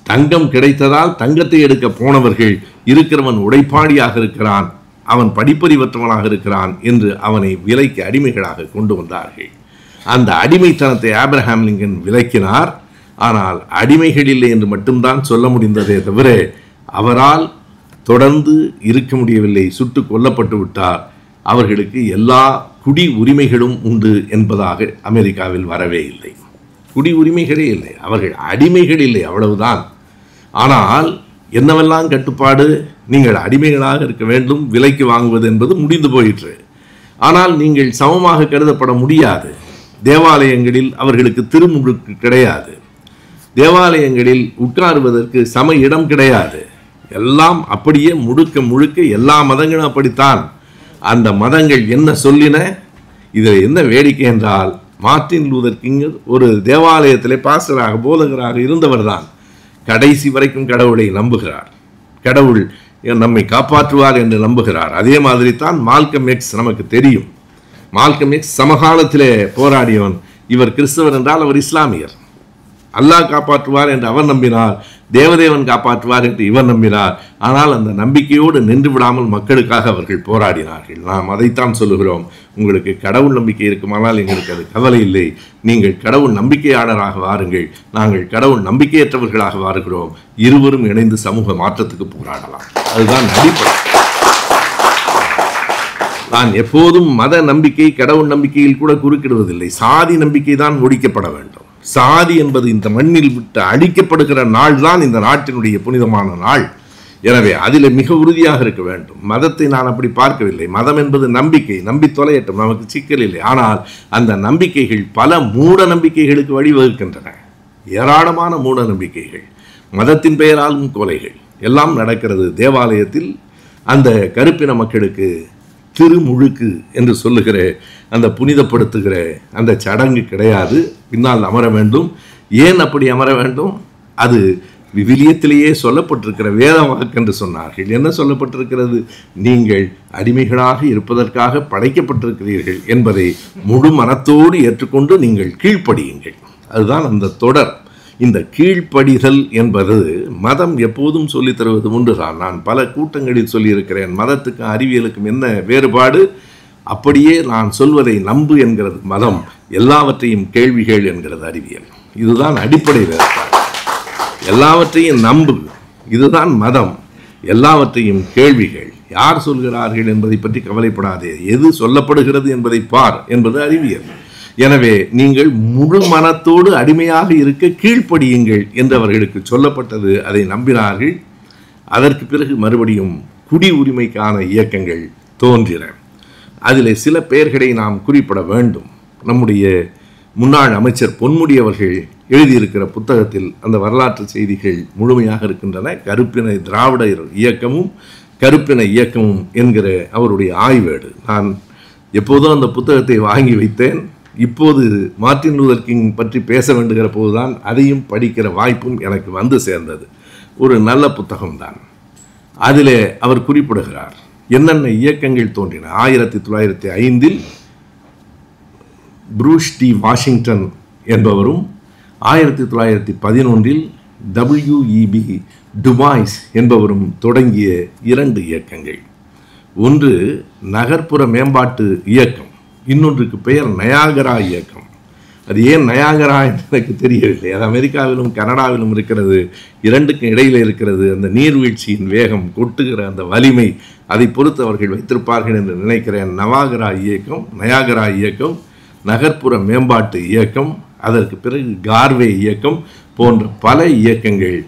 தங்கம் கிடைத்ததால் தங்கத்தை எடுக்க போனவர்கள், இருக்கிறவன் உடைப்பாடியாக இருக்கிறான், அவன் படிப்பறிவற்றவனாக இருக்கிறான் என்று அவனை விலைக்கு அடிமைகளாக கொண்டு வந்தார்கள். அந்த அடிமைத்தனத்தை ஆபிரகாம் லிங்கன் விலக்கினார். ஆனால் அடிமைகள் இல்லை என்று மட்டும்தான் சொல்ல முடிந்ததே தவிர அவரால் தொடர்ந்து இருக்க முடியவில்லை. சுட்டு கொல்லப்பட்டு விட்டார். அவர்களுக்கு எல்லா குடி உரிமைகளும் உண்டு என்பதாக அமெரிக்காவில் வரவே இல்லை. குடி உரிமைகளே இல்லை, அவர்கள் அடிமைகள் இல்லை, அவ்வளவுதான். ஆனால் என்னவெல்லாம் கட்டுப்பாடு? நீங்கள் அடிமைகளாக இருக்க வேண்டும், விலைக்கு வாங்குவது என்பது முடிந்து போயிற்று. ஆனால் நீங்கள் சமமாக கருதப்பட முடியாது. தேவாலயங்களில் அவர்களுக்கு திருமுழுக்கு கிடையாது. தேவாலயங்களில் உட்காருவதற்கு சம இடம் கிடையாது. எல்லாம் அப்படியே முழுக்க முழுக்க எல்லா மதங்களும் அப்படித்தான். அந்த மதங்கள் என்ன சொல்லின? இதில் என்ன வேடிக்கை என்றால், மார்ட்டின் லூதர் கிங் ஒரு தேவாலயத்திலே பாஸ்டராக போதகராக இருந்தவர் தான். கடைசி வரைக்கும் கடவுளை நம்புகிறார், கடவுள் நம்மை காப்பாற்றுவார் என்று நம்புகிறார். அதே மாதிரி தான் மால்கம் எக்ஸ் நமக்கு தெரியும். மால்கம் எக்ஸ் சமகாலத்திலே போராடியவன். இவர் கிறிஸ்தவர் என்றால் அவர் இஸ்லாமியர். அல்லாஹ் காப்பாற்றுவார் என்று அவர் நம்பினார், தேவதேவன் காப்பாற்றுவார் என்று இவர் நம்பினார். ஆனால் அந்த நம்பிக்கையோடு நின்று விடாமல் மக்களுக்காக அவர்கள் போராடினார்கள். நாம் அதைத்தான் சொல்லுகிறோம். உங்களுக்கு கடவுள் நம்பிக்கை இருக்குமானால் எங்களுக்கு அது கவலை இல்லை. நீங்கள் கடவுள் நம்பிக்கையாளராக வாருங்கள், நாங்கள் கடவுள் நம்பிக்கையற்றவர்களாக வாருகிறோம். இருவரும் இணைந்து சமூக மாற்றத்துக்கு போராடலாம். அதுதான் அடிப்படை. நான் எப்போதும் மத நம்பிக்கை கடவுள் நம்பிக்கையில் கூட குறுக்கிடுவதில்லை. சாதி நம்பிக்கை தான் ஒழிக்கப்பட வேண்டும். சாதி என்பது இந்த மண்ணில் விட்டு அழிக்கப்படுகிற நாள் தான் இந்த நாட்டினுடைய புனிதமான நாள். எனவே அதில் மிக உறுதியாக இருக்க வேண்டும். மதத்தை நான் அப்படி பார்க்கவில்லை. மதம் என்பது நம்பிக்கை, நம்பி தொலையட்டும், நமக்கு சிக்கல் இல்லை. ஆனால் அந்த நம்பிக்கைகள் பல மூட நம்பிக்கைகளுக்கு வழிவகுக்கின்றன. ஏராளமான மூட நம்பிக்கைகள், மதத்தின் பெயராலும் கொலைகள் எல்லாம் நடக்கிறது. தேவாலயத்தில் அந்த கருப்பின மக்களுக்கு திருமுழுக்கு என்று சொல்லுகிற அந்த புனிதப்படுத்துகிற அந்த சடங்கு கிடையாது. பின்னால் அமர வேண்டும். ஏன் அப்படி அமர வேண்டும்? அது விவிலியத்திலேயே சொல்லப்பட்டிருக்கிற வேத வாக்கு என்று சொன்னார்கள். என்ன சொல்லப்பட்டிருக்கிறது? நீங்கள் அடிமைகளாக இருப்பதற்காக படைக்கப்பட்டிருக்கிறீர்கள் என்பதை முழு மனத்தோடு ஏற்றுக்கொண்டு நீங்கள் கீழ்ப்படியுங்கள். அதுதான் அந்த தொடர். இந்த கீழ்ப்படிதல் என்பது மதம் எப்போதும் சொல்லித் தருவது ஒன்றுதான். நான் பல கூட்டங்களில் சொல்லியிருக்கிறேன். மதத்துக்கும் அறிவியலுக்கும் என்ன வேறுபாடு? அப்படியே நான் சொல்வதை நம்பு என்கிறது மதம், எல்லாவற்றையும் கேள்விகள் என்கிறது அறிவியல். இதுதான் அடிப்படை வேறுபாடு. எல்லாவற்றையும் நம்பு, இதுதான் மதம். எல்லாவற்றையும் கேள்விகள், யார் சொல்கிறார்கள் என்பதை பற்றி கவலைப்படாதே, எது சொல்லப்படுகிறது என்பதை பார் என்பது அறிவியல். எனவே நீங்கள் முழு மனத்தோடு அடிமையாக இருக்க கீழ்ப்படியுங்கள் என்று அவர்களுக்கு சொல்லப்பட்டது. அதை நம்பினார்கள். அதற்கு பிறகு மறுபடியும் குடி உரிமைக்கான இயக்கங்கள் தோன்றின. அதில் சில பெயர்களை நாம் குறிப்பிட வேண்டும். நம்முடைய முன்னாள் அமைச்சர் பொன்முடி அவர்கள் எழுதியிருக்கிற புத்தகத்தில் அந்த வரலாற்று செய்திகள் முழுமையாக இருக்கின்றன. கருப்பின திராவிட இயக்கமும் கருப்பின இயக்கமும் என்கிற அவருடைய ஆய்வேடு. நான் எப்போதும் அந்த புத்தகத்தை வாங்கி வைத்தேன். இப்போது மார்ட்டின் லூதர் கிங் பற்றி பேச வேண்டுகிற போதுதான் அதையும் படிக்கிற வாய்ப்பும் எனக்கு வந்து சேர்ந்தது. ஒரு நல்ல புத்தகம்தான். அதிலே அவர் குறிப்பிடுகிறார் என்னென்ன இயக்கங்கள் தோன்றின. 1905 ப்ரூஸ் டி வாஷிங்டன் என்பவரும் 1911 WEB டுபாய்ஸ் என்பவரும் தொடங்கிய 2 இயக்கங்கள். ஒன்று நகர்ப்புற மேம்பாட்டு இயக்கம், இன்னொன்றுக்கு பெயர் நயாகரா இயக்கம். அது ஏன் நயாகரா என்று எனக்கு தெரியவில்லை. அது அமெரிக்காவிலும் கனடாவிலும் இருக்கிறது. இரண்டுக்கும் இடையில் இருக்கிறது. அந்த நீர்வீழ்ச்சியின் வேகம், கொட்டுகிற அந்த வலிமை, அதை பொறுத்து அவர்கள் வைத்திருப்பார்கள் என்று நினைக்கிறேன். நயாகரா இயக்கம், நகர்ப்புற மேம்பாட்டு இயக்கம், அதற்கு பிறகு கார்வே இயக்கம் போன்ற பல இயக்கங்கள்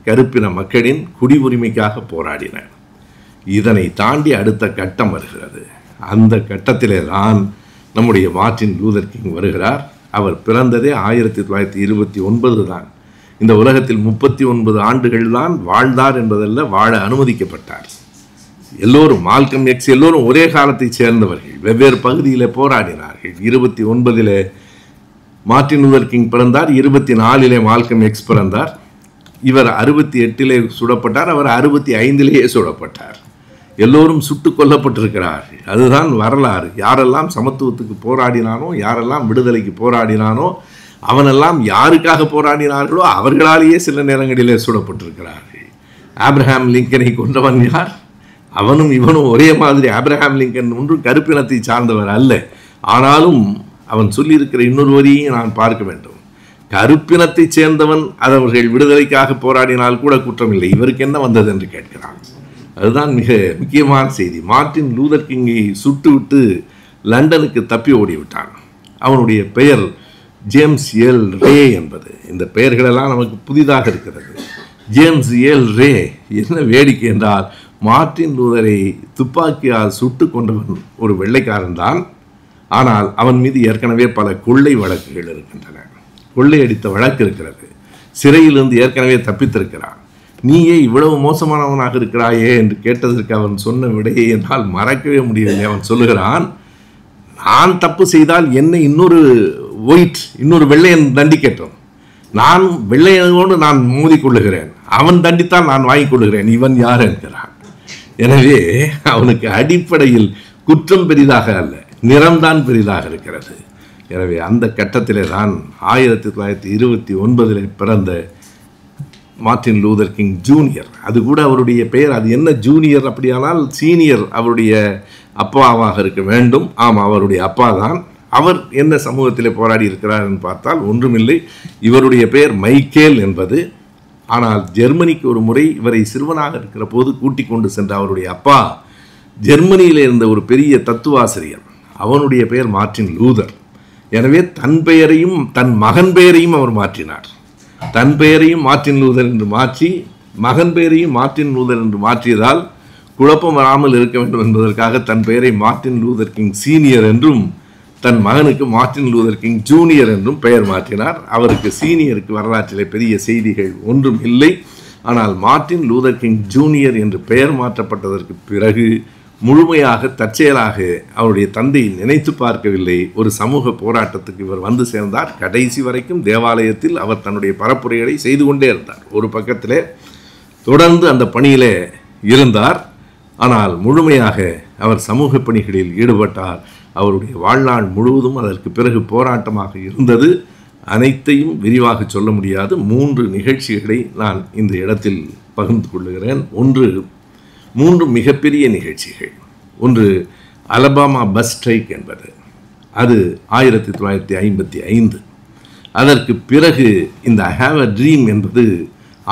கருப்பின மக்களின் குடி உரிமைக்காக போராடின. இதனை தாண்டி அடுத்த கட்டம் வருகிறது. அந்த கட்டத்திலே தான் நம்முடைய மார்ட்டின் லூதர் கிங் வருகிறார். அவர் பிறந்ததே 1929 தான். இந்த உலகத்தில் 39 ஆண்டுகள் தான் வாழ்ந்தார் என்பதல்ல, வாழ அனுமதிக்கப்பட்டார். எல்லோரும் மால்கம் எக்ஸ் எல்லோரும் ஒரே காலத்தை சேர்ந்தவர்கள், வெவ்வேறு பகுதியில் போராடினார்கள். 29 மார்ட்டின் லூதர் கிங் பிறந்தார், 24 மால்கம் எக்ஸ் பிறந்தார். இவர் 68 சுடப்பட்டார், அவர் 65 சுடப்பட்டார். எல்லோரும் சுட்டு கொல்லப்பட்டிருக்கிறார்கள். அதுதான் வரலாறு. யாரெல்லாம் சமத்துவத்துக்கு போராடினானோ, யாரெல்லாம் விடுதலைக்கு போராடினானோ, அவனெல்லாம் யாருக்காக போராடினார்களோ அவர்களாலேயே சில நேரங்களிலே சுடப்பட்டிருக்கிறார்கள். ஆப்ரஹாம் லிங்கனை கொன்றவன் யார்? அவனும் இவனும் ஒரே மாதிரி. ஆப்ரஹாம் லிங்கன் ஒன்றும் கருப்பினத்தை சார்ந்தவர் அல்ல. ஆனாலும் அவன் சொல்லியிருக்கிற இன்னொரு வரியை நான் பார்க்க வேண்டும். கருப்பினத்தை சேர்ந்தவன் அவர்கள் விடுதலைக்காக போராடினால் கூட குற்றமில்லை, இவருக்கு என்ன வந்தது என்று கேட்கிறான். அதுதான் மிக முக்கியமான செய்தி. மார்ட்டின் லூதர் கிங்கை சுட்டுவிட்டு லண்டனுக்கு தப்பி ஓடிவிட்டான். அவனுடைய பெயர் ஜேம்ஸ் ஏல் ரே என்பது. இந்த பெயர்களெல்லாம் நமக்கு புதிதாக இருக்கிறது. ஜேம்ஸ் ஏல் ரே. என்ன வேடிக்கை என்றால், மார்ட்டின் லூதரை துப்பாக்கியால் சுட்டு கொண்டவன் ஒரு வெள்ளைக்காரன் தான். ஆனால் அவன் மீது ஏற்கனவே பல கொள்ளை வழக்குகள் இருக்கின்றன. கொள்ளையடித்த வழக்கு இருக்கிறது. சிறையிலிருந்து ஏற்கனவே தப்பித்திருக்கிறான். நீயே இவ்வளவு மோசமானவனாக இருக்கிறாயே என்று கேட்டதற்கு அவன் சொன்ன விடையை என்னால் மறக்கவே முடியவில்லை. அவன் சொல்லுகிறான், நான் தப்பு செய்தால் என்னை இன்னொரு வெள்ளையன் தண்டிக்கட்டும், நான் வெள்ளையனோடு நான் மோதிக்கொள்ளுகிறேன், அவன் தண்டித்தால் நான் வாங்கிக் கொள்ளுகிறேன், இவன் யார் என்கிறான். எனவே அவனுக்கு அடிப்படையில் குற்றம் பெரிதாக அல்ல, நிறம்தான் பெரிதாக இருக்கிறது. எனவே அந்த கட்டத்திலே தான் 1929 பிறந்த மார்ட்டின் லூதர் கிங் ஜூனியர், அது கூட அவருடைய பெயர், அது என்ன ஜூனியர் அப்படியானால் சீனியர் அவருடைய அப்பாவாக இருக்க வேண்டும். ஆமாம், அவருடைய அப்பா தான். அவர் என்ன சமூகத்திலே போராடி இருக்கிறார் என்று பார்த்தால் ஒன்றுமில்லை, இவருடைய பெயர் மைக்கேல் என்பது. ஆனால் ஜெர்மனிக்கு ஒரு முறை இவரை சிறுவனாக இருக்கிற போது கூட்டிக் கொண்டு சென்ற அவருடைய அப்பா ஜெர்மனியில் இருந்த ஒரு பெரிய தத்துவாசிரியர், அவனுடைய பெயர் மார்ட்டின் லூதர். எனவே தன் பெயரையும் தன் மகன் பெயரையும் அவர் மாற்றினார். தன் பெயரையும் மார்ட்டின் லூதர் என்று மாற்றி மகன் பெயரையும் மார்ட்டின் லூதர் என்று மாற்றியதால் குழப்பம் வராமல் இருக்க வேண்டும் என்பதற்காக தன் பெயரை மார்ட்டின் லூதர் கிங் சீனியர் என்றும் தன் மகனுக்கு மார்ட்டின் லூதர் கிங் ஜூனியர் என்றும் பெயர் மாற்றினார். அவருக்கு சீனியருக்கு வரலாற்றிலே பெரிய செய்திகள் ஒன்றும் இல்லை. ஆனால் மார்ட்டின் லூதர் கிங் ஜூனியர் என்று பெயர் மாற்றப்பட்டதற்கு பிறகு முழுமையாக தற்செயலாக அவருடைய தந்தை நினைத்து பார்க்கவில்லை, ஒரு சமூக போராட்டத்துக்கு இவர் வந்து சேர்ந்தார். கடைசி வரைக்கும் தேவாலயத்தில் அவர் தன்னுடைய பரப்புரைகளை செய்து கொண்டே இருந்தார். ஒரு பக்கத்திலே தொடர்ந்து அந்த பணியிலே இருந்தார். ஆனால் முழுமையாக அவர் சமூக பணிகளில் ஈடுபட்டார். அவருடைய வாழ்நாள் முழுவதும் அதற்கு பிறகு போராட்டமாக இருந்தது. அனைத்தையும் விரிவாக சொல்ல முடியாது. 3 நிகழ்ச்சிகளை நான் இந்த இடத்தில் பகிர்ந்து கொள்ளுகிறேன். 3 மிகப்பெரிய நிகழ்ச்சிகள். ஒன்று அலபாமா பஸ் ஸ்ட்ரைக் என்பது, அது 1955. அதற்கு பிறகு இந்த ஹேவ் அ ட்ரீம் என்பது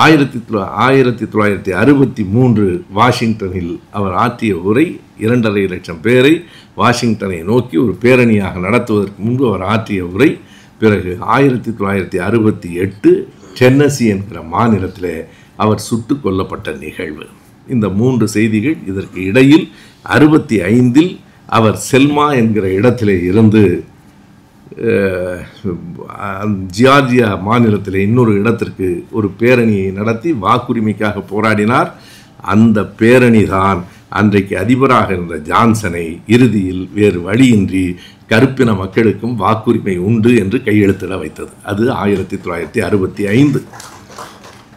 1963 வாஷிங்டனில் அவர் ஆற்றிய உரை. 2.5 லட்சம் பேரை வாஷிங்டனை நோக்கி ஒரு பேரணியாக நடத்துவதற்கு முன்பு அவர் ஆற்றிய உரை. பிறகு 1968 டென்னசி என்கிற மாநிலத்தில் அவர் சுட்டு கொல்லப்பட்ட நிகழ்வு. இந்த 3 செய்திகள். இதற்கு இடையில் 65 அவர் செல்மா என்கிற இடத்திலே இருந்து ஜியார்ஜியா மாநிலத்தில் இன்னொரு இடத்திற்கு ஒரு பேரணியை நடத்தி வாக்குரிமைக்காக போராடினார். அந்த பேரணி தான் அன்றைக்கு அதிபராக இருந்த ஜான்சனை இறுதியில் வேறு வழியின்றி கருப்பின மக்களுக்கும் வாக்குரிமை உண்டு என்று கையெழுத்திட வைத்தது. அது 1965.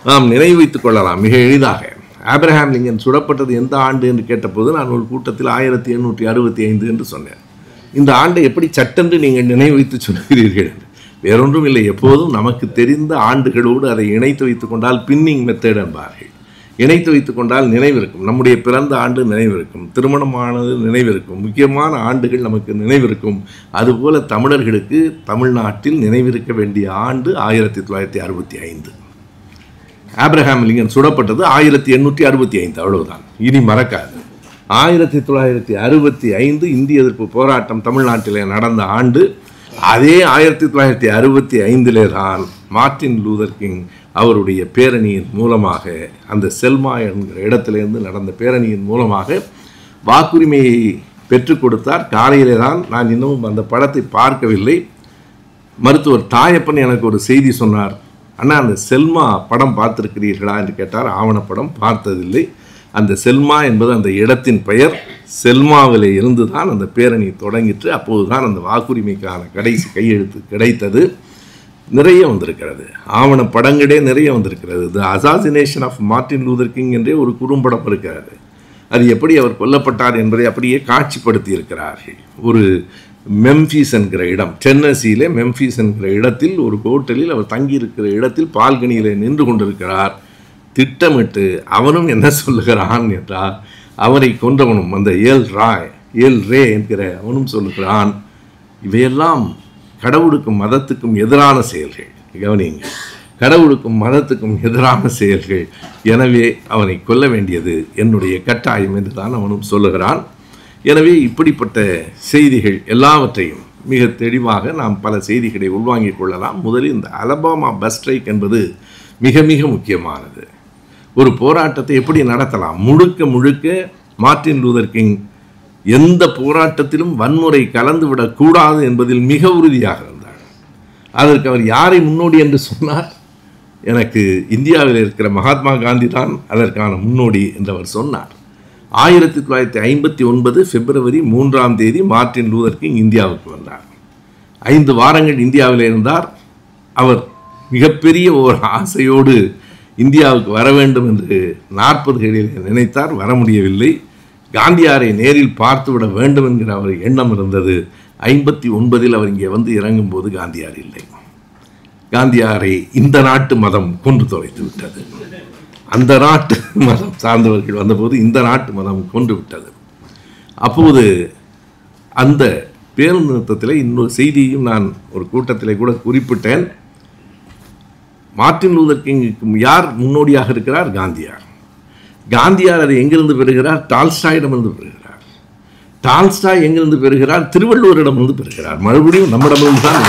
நாம் நினைவு வைத்துக் கொள்ளலாம் மிக எளிதாக. ஆப்ரஹாம் லிங்கன் சுடப்பட்டது எந்த ஆண்டு என்று கேட்டபோது நான் ஒரு கூட்டத்தில் 1865 என்று சொன்னேன். இந்த ஆண்டை எப்படி சட்டென்று நீங்கள் நினைவு வைத்து சொல்கிறீர்கள்? வேறொன்றும் இல்லை, எப்போதும் நமக்கு தெரிந்த ஆண்டுகளோடு அதை இணைத்து வைத்துக் கொண்டால் பின்னிங் மெத்தட் என்பார்கள். இணைத்து வைத்துக் கொண்டால் நினைவிருக்கும். நம்முடைய பிறந்த ஆண்டு நினைவிருக்கும், திருமணமானது நினைவிருக்கும், முக்கியமான ஆண்டுகள் நமக்கு நினைவிருக்கும். அதுபோல தமிழர்களுக்கு தமிழ்நாட்டில் நினைவிருக்க வேண்டிய ஆண்டு 1965. ஆப்ரஹாம் லிங்கன் சுடப்பட்டது 1865, அவ்வளவுதான். இனி மறக்காது. 1965 இந்திய எதிர்ப்பு போராட்டம் தமிழ்நாட்டிலே நடந்த ஆண்டு. அதே 1965 தான் மார்ட்டின் லூதர் கிங் அவருடைய பேரணியின் மூலமாக, அந்த செல்மா என்கிற இடத்திலிருந்து நடந்த பேரணியின் மூலமாக வாக்குரிமையை பெற்றுக் கொடுத்தார். காலையிலே தான், நான் இன்னும் அந்த படத்தை பார்க்கவில்லை, மருத்துவர் தாயப்பன் எனக்கு ஒரு செய்தி சொன்னார். அண்ணா, அந்த செல்மா படம் பார்த்திருக்கிறீர்களா என்று கேட்டார். ஆவணப்படம் பார்த்ததில்லை. அந்த செல்மா என்பது அந்த இடத்தின் பெயர். செல்மாவிலே இருந்து தான் அந்த பேரணி தொடங்கிற்று. அப்போது தான் அந்த வாக்குரிமைக்கான கடைசி கையெழுத்து கிடைத்தது. நிறைய வந்திருக்கிறது, ஆவண படங்களே நிறைய வந்திருக்கிறது. The assassination of Martin Luther King என்றே ஒரு குறும்படம் இருக்கிறது. அது எப்படி அவர் கொல்லப்பட்டார் என்பதை அப்படியே காட்சிப்படுத்தி இருக்கிறார்கள். ஒரு மெம்ஃபிஸ் என்கிற இடம், டென்னசியிலே மெம்ஃபிஸ் என்கிற இடத்தில் ஒரு ஹோட்டலில் அவர் தங்கியிருக்கிற இடத்தில் பால்கனியிலே நின்று கொண்டிருக்கிறார். திட்டமிட்டு அவனும் என்ன சொல்லுகிறான் என்றால், அவரை கொன்றவனும் அந்த ஏல் ரே என்கிற அவனும் சொல்லுகிறான், இவையெல்லாம் கடவுளுக்கும் மதத்துக்கும் எதிரான செயல்கள். கவனிங்க, கடவுளுக்கும் மதத்துக்கும் எதிரான செயல்கள். எனவே அவனை கொல்ல வேண்டியது என்னுடைய கட்டாயம் என்று தான் அவனும் சொல்லுகிறான். எனவே இப்படிப்பட்ட செய்திகள் எல்லாவற்றையும் மிக தெளிவாக நாம் பல செய்திகளை உள்வாங்கிக் கொள்ளலாம். முதலில் இந்த அலபாமா பஸ் ஸ்ட்ரைக் என்பது மிக மிக முக்கியமானது. ஒரு போராட்டத்தை எப்படி நடத்தலாம்? முழுக்க முழுக்க மார்ட்டின் லூதர் கிங் எந்த போராட்டத்திலும் வன்முறை கலந்துவிடக்கூடாது என்பதில் மிக உறுதியாக இருந்தார். அதற்கு அவர் யாரை முன்னோடி என்று சொன்னார்? எனக்கு இந்தியாவில் இருக்கிற மகாத்மா காந்தி தான் அதற்கான முன்னோடி என்று அவர் சொன்னார். 1959 பிப்ரவரி 3ஆம் தேதி மார்ட்டின் லூதர் கிங் இந்தியாவுக்கு வந்தார். 5 வாரங்கள் இந்தியாவில் இருந்தார். அவர் மிகப்பெரிய ஒரு ஆசையோடு இந்தியாவுக்கு வர வேண்டும் என்று 40களில் நினைத்தார். வர முடியவில்லை. காந்தியாரை நேரில் பார்த்துவிட வேண்டும் என்கிற அவர் எண்ணம் இருந்தது. 59 அவர் இங்கே வந்து இறங்கும் போது காந்தியார் இல்லை. காந்தியாரை இந்த நாட்டு மதம் கொன்று தொலைத்து விட்டது. அந்த நாட்டு மதம் சார்ந்தவர்கள் வந்தபோது இந்த நாட்டு மதம் கொன்று விட்டது. அப்போது அந்த பேருந்து நிறுத்தத்தில் இன்னொரு செய்தியையும் நான் ஒரு கூட்டத்தில் கூட குறிப்பிட்டேன். மார்ட்டின் லூதர் கிங்குக்கு யார் முன்னோடியாக இருக்கிறார்? காந்தியார். காந்தியார் அதை எங்கிருந்து பெறுகிறார்? டால்ஸ்டாயிடமிருந்து பெறுகிறார். டால்ஸ்டாய் எங்கிருந்து பெறுகிறார்? திருவள்ளுவரிடமிருந்து பெறுகிறார். மறுபடியும் நம்மிடமிருந்து தான்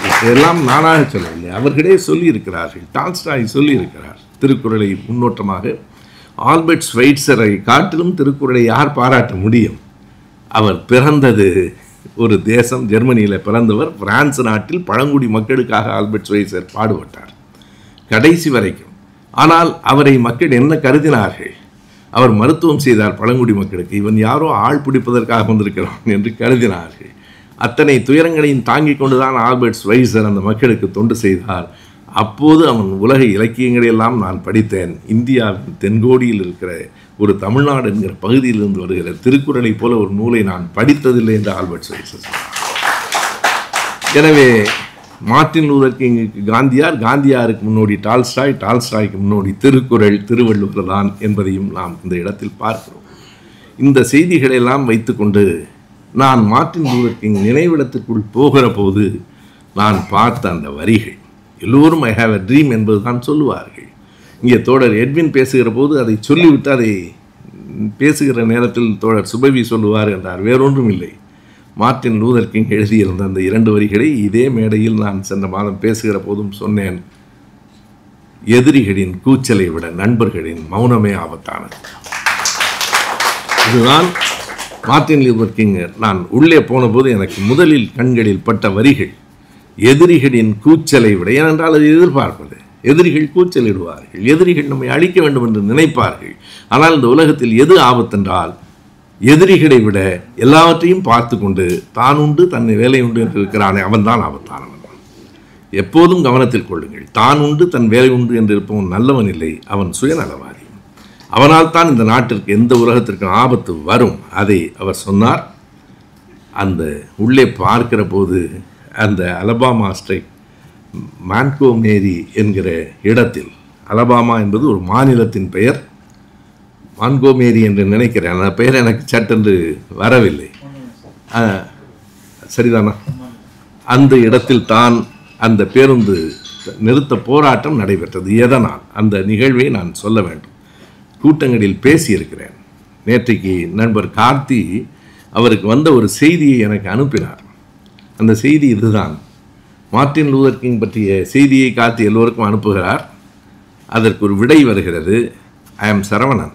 இதெல்லாம் நானாக சொல்லவில்லை, அவர்களே சொல்லியிருக்கிறார்கள். டால்ஸ்டாய் சொல்லியிருக்கிறார் திருக்குறளை முன்னோட்டமாக. ஆல்பர்ட் ஸ்வைட்சரை காட்டிலும் திருக்குறளை யார் பாராட்ட முடியும்? அவர் பிறந்தது ஒரு தேசம், ஜெர்மனியில் பிறந்தவர். பிரான்ஸ் நாட்டில் பழங்குடி மக்களுக்காக ஆல்பர்ட் ஸ்வைட்சர் பாடுபட்டார் கடைசி வரைக்கும். ஆனால் அவரை மக்கள் என்ன கருதினார்கள்? அவர் மருத்துவம் செய்தார் பழங்குடி மக்களுக்கு. இவன் யாரோ ஆள் பிடிப்பதற்காக வந்திருக்கிறான் என்று கருதினார்கள். அத்தனை துயரங்களையும் தாங்கிக் கொண்டுதான் ஆல்பர்ட் ஸ்வைட்சர் அந்த மக்களுக்கு தொண்டு செய்தார். அப்போது அவன் உலக இலக்கியங்களையெல்லாம் நான் படித்தேன். இந்தியாவின் தென்கோடியில் இருக்கிற ஒரு தமிழ்நாடு என்கிற பகுதியிலிருந்து வருகிற திருக்குறளை போல ஒரு நூலை நான் படித்ததில்லை என்று ஆல்பர்ட் ஸ்வைட்சர். எனவே மார்ட்டின் லூதர் கிங்குக்கு காந்தியார், காந்தியாருக்கு முன்னோடி டால்ஸ்டாய், டால்ஸ்டாய்க்கு முன்னோடி திருக்குறள், திருவள்ளுவர் தான் என்பதையும் நாம் இந்த இடத்தில் பார்க்கிறோம். இந்த செய்திகளெல்லாம் வைத்துக்கொண்டு நான் மார்ட்டின் லூதர் கிங் நினைவிடத்திற்குள் போகிற போது நான் பார்த்த அந்த வரிகள், எல்லோரும் ஐ ஹாவ் எ ட்ரீம் என்பது தான் சொல்லுவார்கள். இங்கே தோழர் எட்வின் பேசுகிற போது அதை சொல்லிவிட்டு அதை பேசுகிற நேரத்தில் தோழர் சுபவி சொல்லுவார் என்றார். வேறொன்றும் இல்லை, மார்ட்டின் லூதர் கிங் எழுதியிருந்த அந்த 2 வரிகளை இதே மேடையில் நான் சென்ற மாதம் பேசுகிற போதும் சொன்னேன். எதிரிகளின் கூச்சலை விட நண்பர்களின் மௌனமே ஆபத்தானது. இதுதான் மார்ட்டின் லூதர் கிங். நான் உள்ளே போன போது எனக்கு முதலில் கண்களில் பட்ட வரிகள் எதிரிகளின் கூச்சலை விட. ஏனென்றால் அது எதிர்பார்ப்பது. எதிரிகள் கூச்சலிடுவார்கள், எதிரிகள் நம்மை அழிக்க வேண்டும் என்று நினைப்பார்கள். ஆனால் இந்த உலகத்தில் எது ஆபத்தென்றால் எதிரிகளை விட எல்லாவற்றையும் பார்த்து கொண்டு தான் உண்டு தன்னை வேலை உண்டு என்று இருக்கிறானே அவன்தான் ஆபத்தானவன். எப்போதும் கவனத்தில் கொள்ளுங்கள். தான் உண்டு தன் வேலை உண்டு என்று இருப்பவன் நல்லவன் இல்லை, அவன் சுயநலவாதி. அவனால் தான் இந்த நாட்டிற்கு எந்த உலகத்திற்கும் ஆபத்து வரும். அதை அவர் சொன்னார். அந்த உள்ளே பார்க்கிற போது அந்த அலபாமா ஸ்ட்ரைக் மான்கோமேரி என்கிற இடத்தில், அலபாமா என்பது ஒரு மாநிலத்தின் பெயர், மான்கோமேரி என்று நினைக்கிறேன். அந்த பெயர் எனக்கு சட்டென்று வரவில்லை. சரிதானா? அந்த இடத்தில் தான் அந்த பேருந்து நிறுத்த போராட்டம் நடைபெற்றது. எதனால்? அந்த நிகழ்வை நான் சொல்ல வேண்டும். கூட்டங்களில் பேசியிருக்கிறேன். நேற்றைக்கு நண்பர் கார்த்தி அவருக்கு வந்த ஒரு செய்தியை எனக்கு அனுப்பினார். அந்த செய்தி இதுதான். மார்ட்டின் லூதர் கிங் பற்றிய செய்தியை கார்த்தி எல்லோருக்கும் அனுப்புகிறார். அதற்கு ஒரு விடை வருகிறது. ஐ ஆம் சரவணன்,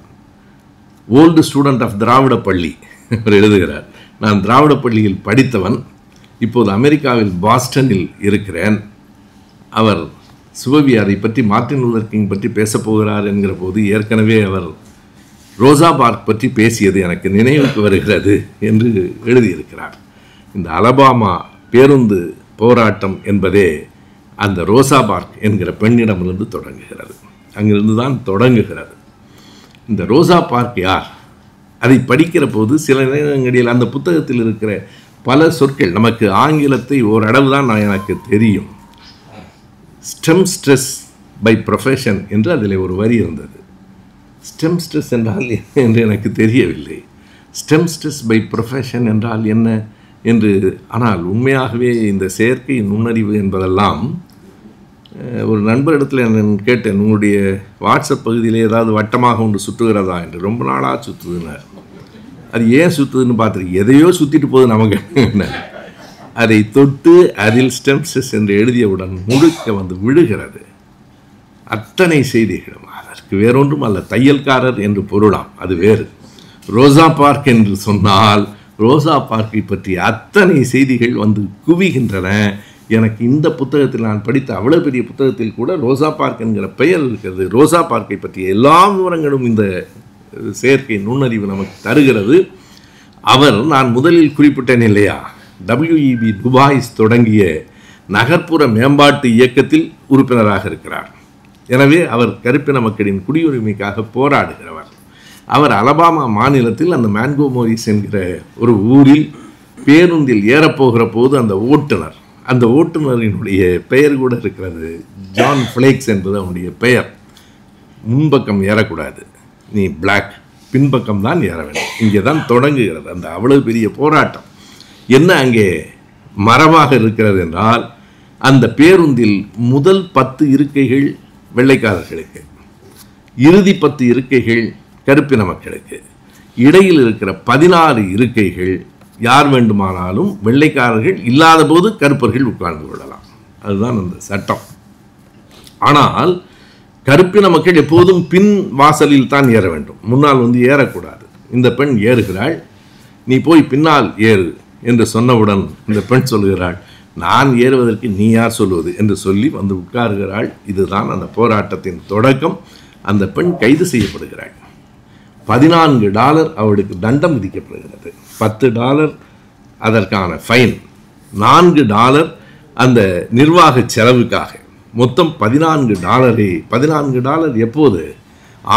ஓல்டு ஸ்டூடெண்ட் ஆஃப் திராவிட பள்ளி. அவர் எழுதுகிறார், நான் திராவிட பள்ளியில் படித்தவன், இப்போது அமெரிக்காவில் பாஸ்டனில் இருக்கிறேன். அவர் சுபவி அதை பற்றி மார்ட்டின் லூதர் கிங் பற்றி பேசப்போகிறார் என்கிற போது ஏற்கனவே அவர் ரோசா பார்க் பற்றி பேசியது எனக்கு நினைவுக்கு வருகிறது என்று எழுதியிருக்கிறார். இந்த அலபாமா பேருந்து போராட்டம் என்பதே அந்த ரோசா பார்க் என்கிற பெண்ணிடமிருந்து தொடங்குகிறது. அங்கிருந்து தான் தொடங்குகிறது. இந்த ரோசா பார்க் யார்? அதை படிக்கிற போது சில நேரங்களில் அந்த புத்தகத்தில் இருக்கிற பல சொற்கள் நமக்கு ஆங்கிலத்தை ஓரளவு தான் எனக்கு தெரியும். ஸ்டெம் ஸ்ட்ரெஸ் பை ப்ரொஃபஷன் என்று அதில் ஒரு வரி இருந்தது. ஸ்டெம் ஸ்ட்ரெஸ் என்றால் என்ன என்று எனக்கு தெரியவில்லை. ஸ்டெம் ஸ்ட்ரெஸ் பை ப்ரொஃபஷன் என்றால் என்ன என்று. ஆனால் உண்மையாகவே இந்த செயற்கை நுண்ணறிவு என்பதெல்லாம் ஒரு நண்பரிடத்தில் நான் கேட்டேன், உங்களுடைய வாட்ஸ்அப் பகுதியிலே ஏதாவது வட்டமாக ஒன்று சுற்றுகிறதா என்று. ரொம்ப நாளாக சுற்றுதுன்னார். அது ஏன் சுற்றுதுன்னு பார்த்துருக்கு, எதையோ சுற்றிட்டு போகுது நமக்கு. அதை தொட்டு அதில் ஸ்டெம் ஸ்ட்ரெஸ் என்று எழுதியவுடன் முழுக்க வந்து விழுகிறது அத்தனை செய்திகளும். அதற்கு வேறொன்றும் அல்ல, தையல்காரர் என்று பொருளாம், அது வேறு. ரோசா பார்க் என்று சொன்னால் ரோசா பார்க்கை பற்றி அத்தனை செய்திகள் வந்து குவிகின்றன. எனக்கு இந்த புத்தகத்தில் நான் படித்த அவ்வளோ பெரிய புத்தகத்தில் கூட ரோசா பார்க் என்கிற பெயர் இருக்கிறது. ரோசா பார்க்கை பற்றிய எல்லா விவரங்களும் இந்த செயற்கை நுண்ணறிவு நமக்கு தருகிறது. அவர், நான் முதலில் குறிப்பிட்டேன் இல்லையா, WEB டுபாய்ஸ் தொடங்கிய நகர்ப்புற மேம்பாட்டு இயக்கத்தில் உறுப்பினராக இருக்கிறார். எனவே அவர் கருப்பின மக்களின் குடியுரிமைக்காக போராடுகிறவர். அவர் அலபாமா மாநிலத்தில் அந்த மான்கோமோரிஸ் என்கிற ஒரு ஊரில் பேருந்தில் ஏறப்போகிற போது அந்த ஓட்டுநரினுடைய பெயர் கூட இருக்கிறது, ஜான் ஃப்ளேக்ஸ் என்பது அவனுடைய பெயர். முன்பக்கம் ஏறக்கூடாது, நீ பிளாக், பின்பக்கம் தான் ஏற வேண்டும். இங்கே தான் தொடங்குகிறது அந்த அவ்வளவு பெரிய போராட்டம். என்ன அங்கே மரமாக இருக்கிறது என்றால், அந்த பேருந்தில் முதல் 10 இருக்கைகள் வெள்ளைக்காரர்களுக்கு, இறுதி 10 இருக்கைகள் கருப்பின மக்களுக்கு, இடையில் இருக்கிற 16 இருக்கைகள் யார் வேண்டுமானாலும் வெள்ளைக்காரர்கள் இல்லாத போது கருப்பர்கள் உட்கார்ந்து கொள்ளலாம். அதுதான் அந்த சட்டம். ஆனால் கருப்பின மக்கள் எப்போதும் பின் வாசலில் தான் ஏற வேண்டும், முன்னால் வந்து ஏறக்கூடாது. இந்த பெண் ஏறுகிறாள், நீ போய் பின்னால் ஏறு என்று சொன்னவுடன் இந்த பெண் சொல்லுகிறாள், நான் ஏறுவதற்கு நீ யார் சொல்வது என்று சொல்லி வந்து உட்காருகிறாள். இதுதான் அந்த போராட்டத்தின் தொடக்கம். அந்த பெண் கைது செய்யப்படுகிறாள். $14 அவளுக்கு தண்டம் விதிக்கப்படுகிறது. $10 அதற்கான ஃபைன், $4 அந்த நிர்வாக செலவுக்காக. மொத்தம் $14. $14 எப்போது?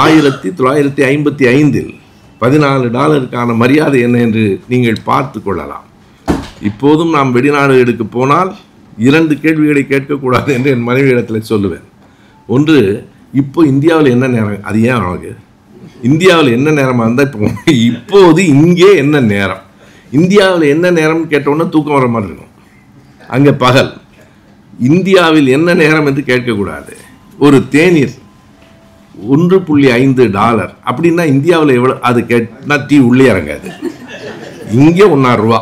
1955. $14க்கான மரியாதை என்ன என்று நீங்கள் பார்த்து கொள்ளலாம். இப்போதும் நாம் வெளிநாடுகளுக்கு போனால் 2 கேள்விகளை கேட்கக்கூடாது என்று என் மனைவியிடத்தில் சொல்லுவேன். ஒன்று, இப்போ இந்தியாவில் என்ன நேரம், அது ஏன் அவனுக்கு இந்தியாவில் என்ன நேரமாக இருந்தால் இப்போது இங்கே என்ன நேரம், இந்தியாவில் என்ன நேரம்னு கேட்டோன்னா தூக்கம் வர மாதிரி இருக்கும். அங்கே பகல். இந்தியாவில் என்ன நேரம் என்று கேட்கக்கூடாது. ஒரு தேநீர் $1.5 அப்படின்னா இந்தியாவில் எவ்வளோ, அது கேட்டால் டீ உள்ளே இறங்காது. இங்கே $1.5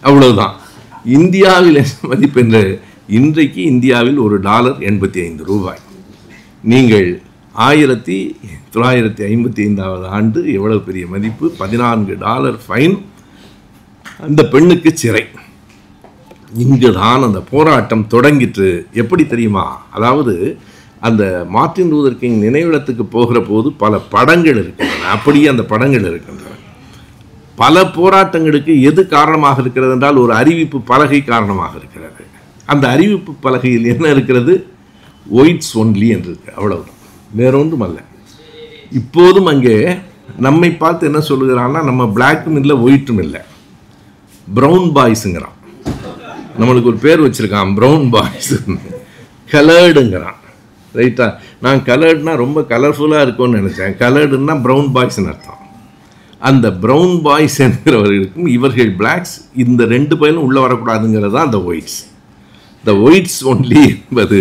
அவ்வளவுதான். இந்தியாவில் மதிப்பு என்று இன்றைக்கு இந்தியாவில் $1 $85. நீங்கள் 1955 ஆண்டு எவ்வளவு பெரிய மதிப்பு, $14 ஃபைன், அந்த பெண்ணுக்கு சிறை. இங்குதான் அந்த போராட்டம் தொடங்கிற்று. எப்படி தெரியுமா? அதாவது அந்த மார்ட்டின் லூதர் கிங் நினைவிடத்துக்கு போகிற போது பல படங்கள் இருக்கின்றன. அப்படியே அந்த படங்கள் இருக்கின்றன. பல போராட்டங்களுக்கு எது காரணமாக இருக்கிறது என்றால், ஒரு அறிவிப்பு பலகை காரணமாக இருக்கிறது. அந்த அறிவிப்பு பலகையில் என்ன இருக்கிறது? ஒயிட்ஸ் ஒன்லி என்று இருக்கு, அவ்வளவுதான், வேறொன்றும் அல்ல. இப்போதும் அங்கே நம்மை பார்த்து என்ன சொல்லுகிறான்னா, நம்ம பிளாக்கும் இல்லை ஒயிட்டும் இல்லை, ப்ரௌன் பாய்ஸுங்கிறான். நம்மளுக்கு ஒரு பேர் வச்சிருக்கான், ப்ரௌன் பாய்ஸ், கலர்டுங்கிறான். ரைட்டா? நான் கலர்டுனா ரொம்ப கலர்ஃபுல்லாக இருக்கும்னு நினச்சேன். கலர்டுன்னா ப்ரௌன் பாய்ஸ்ன்னு அர்த்தம். அந்த ப்ரௌன் பாய்ஸ் என்கிறவர்களுக்கும் இவர்கள் பிளாக்ஸ், இந்த 2 பேரும் உள்ளே வரக்கூடாதுங்கிறது தான் அந்த ஒயிட்ஸ். த ஒயிட்ஸ் ஒன்லி என்பது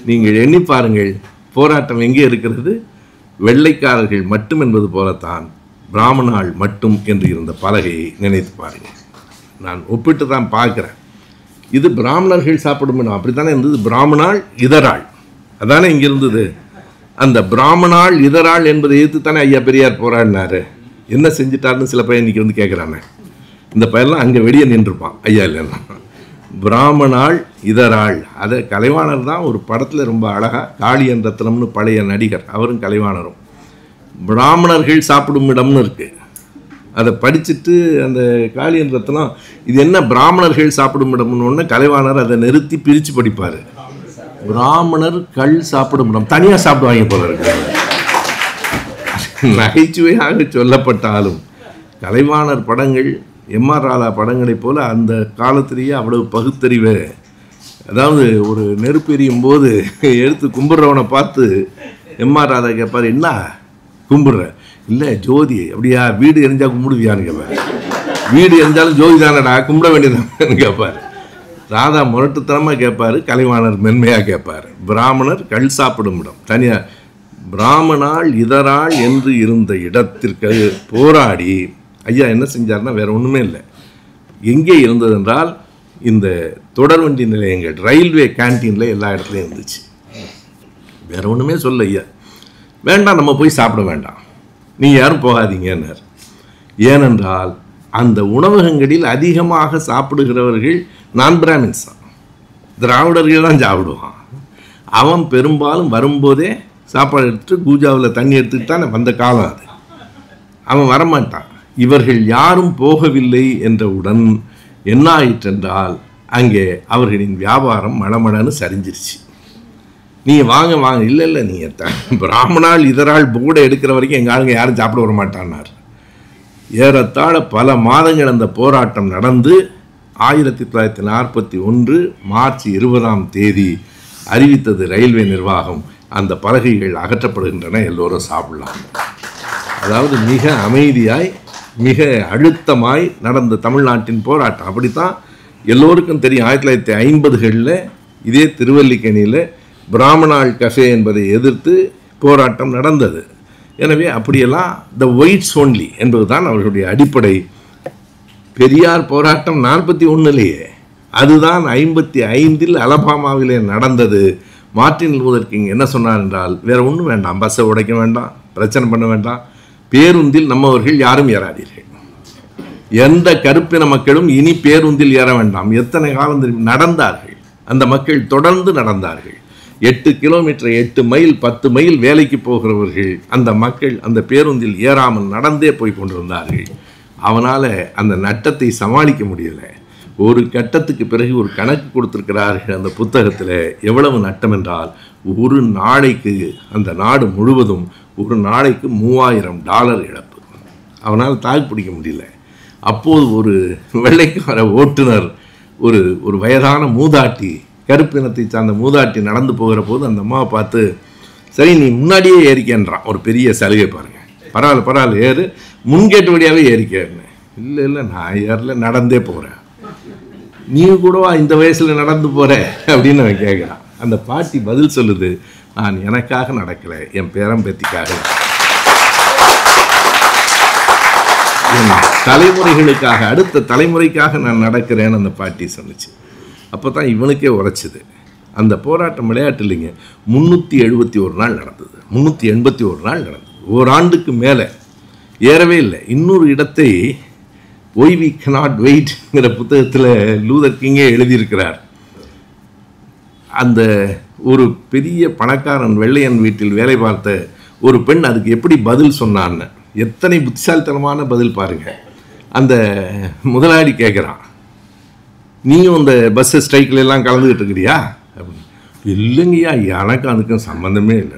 நீங்கள் எண்ணி பாருங்கள், போராட்டம் எங்கே இருக்கிறது? வெள்ளைக்காரர்கள் மட்டும் என்பது போலத்தான் பிராமணாள் மட்டும் என்று இருந்த பலகையை நினைத்து பாருங்கள். நான் ஒப்பிட்டு தான் பார்க்குறேன். இது பிராமணர்கள் சாப்பிடும் இடம், அப்படித்தானே இருந்தது. பிராமணாள் இதராள், அதானே இங்கே இருந்தது. அந்த பிராமணாள் இதராள் என்பதை எதிர்த்து தானே ஐயா பெரியார் போராடினாரு. என்ன செஞ்சிட்டாருன்னு சில பையன் இன்னைக்கு வந்து கேட்குறானே. இந்த பையன்லாம் அங்கே வெளியே நின்றுப்பான், ஐயா இல்லைன்னா. பிராமணாள் இதராள், அதை கலைவாணர் தான் ஒரு படத்தில் ரொம்ப அழகாக, காளியன் ரத்னம்னு பழைய நடிகர், அவரும் கலைவாணரும், பிராமணர்கள் சாப்பிடும் இடம்னு இருக்குது. அதை படிச்சுட்டு அந்த காளியன் ரத்னம் இது என்ன பிராமணர்கள் சாப்பிடும் இடம்னு ஒன்று கலைவாணர் அதை நிறுத்தி பிரித்து படிப்பார். பிராமணர் கள் சாப்பிடும் இடம், தனியாக சாப்பிடுவாங்க போல இருக்கு. நகைச்சுவையாக சொல்லப்பட்டாலும் கலைவாணர் படங்கள், எம்ஆர் ராதா படங்களைப் போல அந்த காலத்திலேயே அவ்வளவு பகுத்தறிவு. அதாவது ஒரு நெருப்பு எரியும் போது எடுத்து கும்பிட்றவனை பார்த்து எம்ஆர் ராதா கேட்பார், என்ன கும்பிட்ற? இல்லை ஜோதி. அப்படியா? வீடு எரிஞ்சால் கும்பிடுவியான்னு கேட்பார். வீடு எரிஞ்சாலும் ஜோதி தானடா, கும்பிட வேண்டியதான்னு கேட்பார். ராதா முரட்டுத்தனமாக கேட்பார், கலைவாணர் மென்மையாக கேட்பார். பிராமணர் கள் சாப்பிடும் இடம் தனியாக. பிராமணாள் இதராள் என்று இருந்த இடத்திற்கு போராடி ஐயா என்ன செஞ்சார்னா வேற ஒன்றுமே இல்லை. எங்கே இருந்தது என்றால் இந்த தொடர்வண்டி நிலையங்கள், ரயில்வே கேன்டீனில் எல்லா இடத்துலையும் இருந்துச்சு. வேற ஒன்றுமே சொல்ல ஐயா, வேண்டாம் நம்ம போய் சாப்பிட வேண்டாம், நீங்கள் யாரும் போகாதீங்கன்னார். ஏனென்றால் அந்த உணவகங்களில் அதிகமாக சாப்பிடுகிறவர்கள் நான் பிராமின்ஸ் தான். திராவிடர்கள் தான் சாப்பிடுவான். அவன் பெரும்பாலும் வரும்போதே சாப்பாடு எடுத்துட்டு கூஜாவில் தண்ணி எடுத்துக்கிட்டு தான் வந்த காலம் அது. அவன் வரமாட்டான். இவர்கள் யாரும் போகவில்லை என்றவுடன் என்ன ஆயிற்றென்றால் அங்கே அவர்களின் வியாபாரம் மளமளன்னு சரிஞ்சிருச்சு. நீங்கள் வாங்க வாங்க, இல்லை இல்லை நீங்கள் பிராமணால் இதரால் போர்டை எடுக்கிற வரைக்கும் எங்கள் ஆளுங்க யாரும் சாப்பிட வர மாட்டான்னார். ஏறத்தாழ பல மாதங்கள் அந்த போராட்டம் நடந்து 1941 மார்ச் 20 அறிவித்தது ரயில்வே நிர்வாகம், அந்த பலகைகள் அகற்றப்படுகின்றன, எல்லோரும் சாப்பிடலாம். அதாவது மிக அமைதியாய் மிக அழுத்தமாய் நடந்த தமிழ்நாட்டின் போராட்டம். அப்படித்தான் எல்லோருக்கும் தெரியும். 1950களில் இதே திருவல்லிக்கேணியில் பிராமணால் கஃபே என்பதை எதிர்த்து போராட்டம் நடந்தது. எனவே அப்படியெல்லாம் த ஒயிட்ஸ் ஒன்லி என்பதுதான் அவர்களுடைய அடிப்படை. பெரியார் போராட்டம் 41லேயே, அதுதான் 55 அலபாமாவிலே நடந்தது. மார்ட்டின் லூதர் கிங் என்ன சொன்னார் என்றால், வேற ஒன்றும் வேண்டாம், பஸ்ஸை உடைக்க வேண்டாம், பிரச்சனை பண்ண வேண்டாம், பேருந்தில் நம்மவர்கள் யாரும் ஏறாதீர்கள், எந்த கருப்பின மக்களும் இனி பேருந்தில் ஏற வேண்டாம். எத்தனை காலம் நடந்தார்கள் அந்த மக்கள், தொடர்ந்து நடந்தார்கள். 8 கிலோமீட்டர் 8 மைல் 10 மைல் வேலைக்கு போகிறவர்கள் அந்த மக்கள் அந்த பேருந்தில் ஏறாமல் நடந்தே போய் கொண்டிருந்தார்கள். அவனால் அந்த நட்டத்தை சமாளிக்க முடியலை. ஒரு கட்டத்துக்கு பிறகு ஒரு கணக்கு கொடுத்துருக்கிறார்கள் அந்த புத்தகத்தில். எவ்வளவு நட்டம் என்றால், ஒரு நாளைக்கு அந்த நாடு முழுவதும் ஒரு நாளைக்கு $3000 இழப்பு. அவனால் தாக்கு பிடிக்க முடியல. அப்போது ஒரு வெள்ளைக்கார ஓட்டுநர், ஒரு வயதான மூதாட்டி, கருப்பினத்தை சார்ந்த மூதாட்டி நடந்து போகிற போது அந்த அம்மாவை பார்த்து, சரி நீ முன்னாடியே ஏறிக்கன்றான், ஒரு பெரிய சலுகை பாருங்கள், பரவாயில்ல ஏறு, முன்கேட்டு வழியாகவே ஏறிக்கேன்னு. இல்லை இல்லை நான் ஏறல, நடந்தே போகிறேன். நீ கூடவா இந்த வயசில் நடந்து போகிற அப்படின்னு அவன் கேட்குறான். அந்த பாட்டி பதில் சொல்லுது, நான் எனக்காக நடக்கலை, என் பேரம்பேத்திக்காக, என் தலைமுறைகளுக்காக, அடுத்த தலைமுறைக்காக நான் நடக்கிறேன்னு அந்த பாட்டி சொன்னிச்சு. அப்போ தான் இவனுக்கே உரைச்சிது. அந்த போராட்டம் விளையாட்டு இல்லைங்க, 371 நாள் நடந்தது, 381 நாள் நடந்தது, ஓராண்டுக்கு மேலே ஏறவே இல்லை. இன்னொரு இடத்தை ஒய் வி கனாட் வெயிட்ங்கிற புத்தகத்தில் லூதர் கிங்கே எழுதியிருக்கிறார். அந்த ஒரு பெரிய பணக்காரன் வெள்ளையன் வீட்டில் வேலை பார்த்த ஒரு பெண் அதுக்கு எப்படி பதில் சொன்னான்னு, எத்தனை புத்திசாலித்தனமான பதில் பாருங்கள். அந்த முதலாளி கேட்குறான், நீயும் இந்த பஸ்ஸு ஸ்ட்ரைக்கில் எல்லாம் கலந்துக்கிட்டு இருக்கிறியா அப்படின்னு. இல்லைங்கய்யா, எனக்கு அதுக்கும் சம்மந்தமே இல்லை,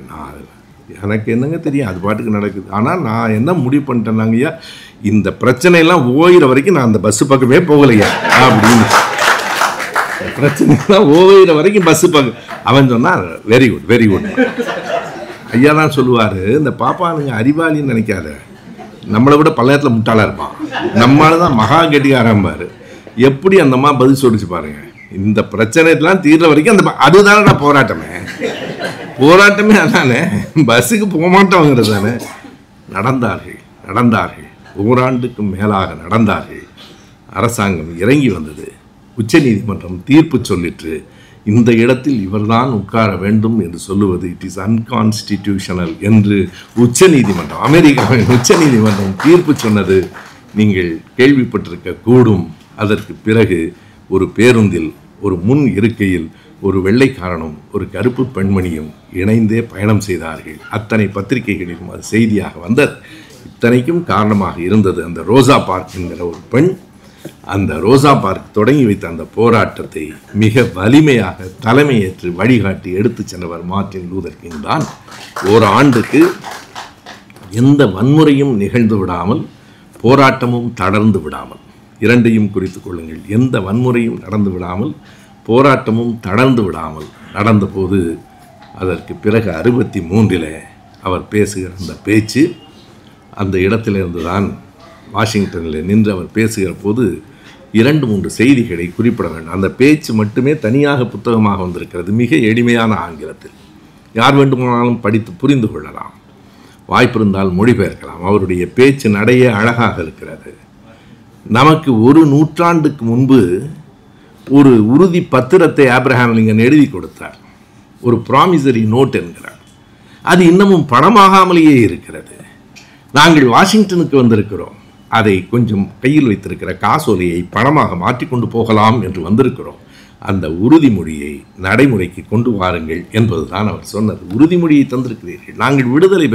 எனக்கு என்னங்க தெரியும், அது பாட்டுக்கு நடக்குது. ஆனால் நான் என்ன முடிவு பண்ணிட்டேன்னாங்கய்யா, இந்த பிரச்சனையெல்லாம் ஓயிற வரைக்கும் நான் அந்த பஸ்ஸு பக்கமே போகலையா அப்படின்னு. பிரச்சனைலாம் ஓயிற வரைக்கும் பஸ்ஸு பக்கம். அவன் சொன்னான், வெரி குட் வெரி குட். ஐயா தான் சொல்லுவார், இந்த பாப்பானுங்க அறிவாளின்னு நினைக்காத, நம்மளை விட பல நேரத்தில் முட்டாளாக இருப்பான், நம்மளால தான் மகா கெட்டிக்காரம்பார். எப்படி அந்த அம்மா பதில் சொல்லிச்சு பாருங்க, இந்த பிரச்சனைலாம் தீர்ற வரைக்கும் அந்த அதுதானே போராட்டமே அதானே, பஸ்ஸுக்கு போக மாட்டோங்கிறது தானே. நடந்தார்கள், ஓராண்டுக்கு மேலாக நடந்தார்கள். அரசாங்கம் இறங்கி வந்தது, உச்சநீதிமன்றம் தீர்ப்பு சொல்லிற்று, இந்த இடத்தில் இவர்தான் உட்கார வேண்டும் என்று சொல்லுவது இட் இஸ் அன்கான்ஸ்டிடியூஷனல் என்று உச்சநீதிமன்றம், அமெரிக்காவின் உச்சநீதிமன்றம் தீர்ப்பு சொன்னது நீங்கள் கேள்விப்பட்டிருக்க கூடும். அதற்கு பிறகு ஒரு பேருந்தில் ஒரு முன் இருக்கையில் ஒரு வெள்ளைக்காரனும் ஒரு கருப்பு பெண்மணியும் இணைந்தே பயணம் செய்தார்கள். அத்தனை பத்திரிகைகளிலும் அது செய்தியாக வந்தது. இத்தனைக்கும் காரணமாக இருந்தது அந்த ரோசா பார்க் என்கிற ஒரு பெண். அந்த ரோசா பார்க் தொடங்கி வைத்த அந்த போராட்டத்தை மிக வலிமையாக தலைமையேற்று வழிகாட்டி எடுத்து சென்றவர் மார்ட்டின் லூதர் கிங் தான். ஓராண்டுக்கு எந்த வன்முறையும் நிகழ்ந்து விடாமல், போராட்டமும் தளர்ந்து விடாமல், இரண்டையும் குறித்து கொள்ளுங்கள், எந்த வன்முறையும் நடந்து விடாமல், போராட்டமும் தளர்ந்து விடாமல் நடந்தபோது, அதற்கு பிறகு 63 அவர் பேசுகிற அந்த பேச்சு, அந்த இடத்திலிருந்து தான் வாஷிங்டனில் நின்று அவர் பேசுகிற போது 2-3 செய்திகளை குறிப்பிட வேண்டும். அந்த பேச்சு மட்டுமே தனியாக புத்தகமாக வந்திருக்கிறது, மிக எளிமையான ஆங்கிலத்தில், யார் வேண்டுமானாலும் படித்து புரிந்து கொள்ளலாம், வாய்ப்பிருந்தால் மொழிபெயர்க்கலாம். அவருடைய பேச்சு நடையே அழகாக இருக்கிறது. நமக்கு ஒரு நூற்றாண்டுக்கு முன்பு ஒரு உறுதி பத்திரத்தை ஆப்ரஹாம் லிங்கன் எழுதி கொடுத்தார், ஒரு ப்ராமிசரி நோட் என்கிறார். அது இன்னமும் பணமாகாமலேயே இருக்கிறது. நாங்கள் வாஷிங்டனுக்கு வந்திருக்கிறோம், அதை கொஞ்சம் கையில் வைத்திருக்கிற காசோலையை பணமாக மாற்றிக்கொண்டு போகலாம் என்று வந்திருக்கிறோம். அந்த உறுதிமொழியை நடைமுறைக்கு கொண்டு வாருங்கள் என்பதுதான் அவர் சொன்னது. உறுதிமொழியை தந்திருக்கிறீர்கள், நாங்கள் விடுதலை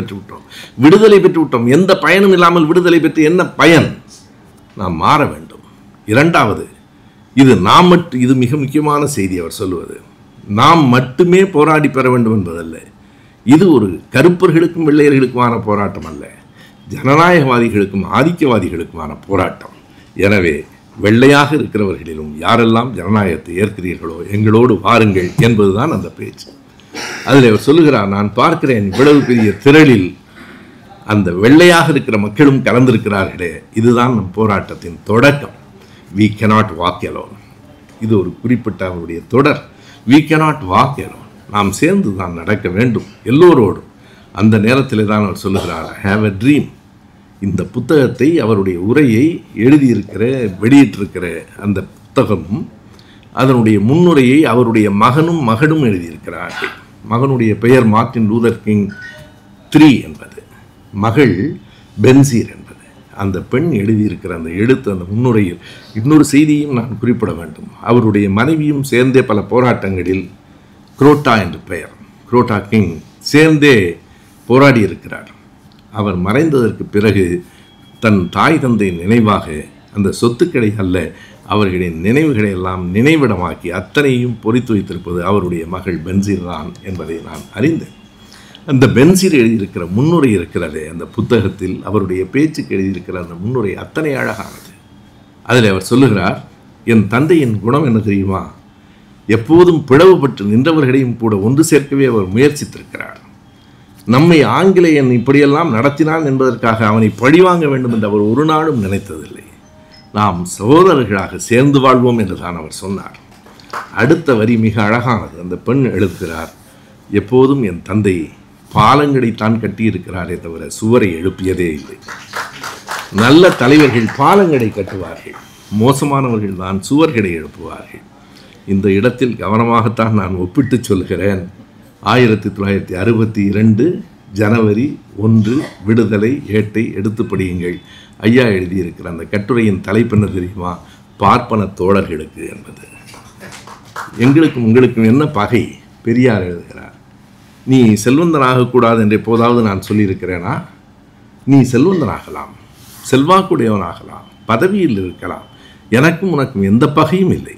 பெற்றுவிட்டோம், எந்த பயனும் இல்லாமல் விடுதலை பெற்று என்ன பயன்? நாம் மாற வேண்டும். இரண்டாவது, இது மிக முக்கியமான செய்தி. அவர் சொல்லுவது நாம் மட்டுமே போராடி பெற வேண்டும் என்பதல்ல. இது ஒரு கருப்பர்களுக்கும் வெள்ளையர்களுக்குமான போராட்டம் அல்ல, ஜனநாயகவாதிகளுக்கும் ஆதிக்கவாதிகளுக்குமான போராட்டம். எனவே வெள்ளையாக இருக்கிறவர்களிலும் யாரெல்லாம் ஜனநாயகத்தை ஏற்கிறீர்களோ எங்களோடு வாருங்கள் என்பதுதான் அந்த பேச்சு. அதில் அவர் சொல்லுகிறார், நான் பார்க்கிறேன் இவ்வளவு பெரிய திரளில் அந்த வெள்ளையாக இருக்கிற மக்களும் கலந்திருக்கிறார்களே, இதுதான் நம் போராட்டத்தின் தொடக்கம். We cannot walk alone. இது ஒரு குறிப்பிட்ட அவருடைய தொடர். We cannot walk alone. நாம் சேர்ந்து தான் நடக்க வேண்டும் எல்லோரோடும். அந்த நேரத்தில் தான் அவர் சொல்லுகிறார், I have a dream. இந்த புத்தகத்தை, அவருடைய உரையை வெளியிட்டிருக்கிற அந்த புத்தகமும் அதனுடைய முன்னுரையை அவருடைய மகனும் எழுதியிருக்கிறார்கள். மகனுடைய பெயர் மார்ட்டின் லூதர் கிங் 3 என்பது, மகள் பென்சீர் என்பது. அந்த பெண் எழுதியிருக்கிற அந்த அந்த முன்னுரையில் இன்னொரு செய்தியும் நான் குறிப்பிட வேண்டும். அவருடைய மனைவியும் சேர்ந்தே பல போராட்டங்களில், குரோட்டா என்று பெயர், குரோட்டா கிங் சேர்ந்தே போராடி இருக்கிறார். அவர் மறைந்ததற்கு பிறகு தன் தாய் தந்தை நினைவாக அந்த சொத்துக்களை அல்ல, அவர்களின் நினைவுகளை எல்லாம் நினைவிடமாக்கி அத்தனையும் பொறித்து வைத்திருப்பது அவருடைய மகள் பென்சீர் தான் என்பதை நான் அறிந்தேன். அந்த பென்சீர் எழுதியிருக்கிற முன்னுரை இருக்கிறதே அந்த புத்தகத்தில், அவருடைய பேச்சுக்கு எழுதியிருக்கிற அந்த முன்னுரை அத்தனை அழகானது. அதில் அவர் சொல்லுகிறார், என் தந்தையின் குணம் என்ன தெரியுமா? எப்போதும் பிளவுபட்டு நின்றவர்களையும் கூட ஒன்று சேர்க்கவே அவர் முயற்சித்திருக்கிறார். நம்மை ஆங்கிலேயன் இப்படியெல்லாம் நடத்தினான் என்பதற்காக அவனை பழிவாங்க வேண்டும் என்று அவர் ஒரு நாளும் நினைத்ததில்லை. நாம் சகோதரர்களாக சேர்ந்து வாழ்வோம் என்று தான் அவர் சொன்னார். அடுத்த வரி மிக அழகானது. அந்த பெண் எழுதுகிறார், எப்போதும் என் தந்தை பாலங்களைத்தான் கட்டியிருக்கிறாரே தவிர சுவரை எழுப்பியதே இல்லை. நல்ல தலைவர்கள் பாலங்களை கட்டுவார்கள், மோசமானவர்கள் தான் சுவர்களை எழுப்புவார்கள். இந்த இடத்தில் கவனமாகத்தான் நான் ஒப்பிட்டு சொல்கிறேன். 1962 ஜனவரி 1 விடுதலை ஏட்டை எடுத்து படியுங்கள். ஐயா எழுதியிருக்கிற அந்த கட்டுரையின் தலைப்பு என்ன தெரியுமா? பார்ப்பன தோழர்களுக்கு என்பது. எங்களுக்கும் உங்களுக்கும் என்ன பகை? பெரியார் எழுதுகிறார், நீ செல்வந்தனாகக்கூடாது என்று எப்போதாவது நான் சொல்லியிருக்கிறேனா? நீ செல்வந்தனாகலாம், செல்வாக்குடையவனாகலாம், பதவியில் இருக்கலாம், எனக்கும் உனக்கும் எந்த பகையும் இல்லை.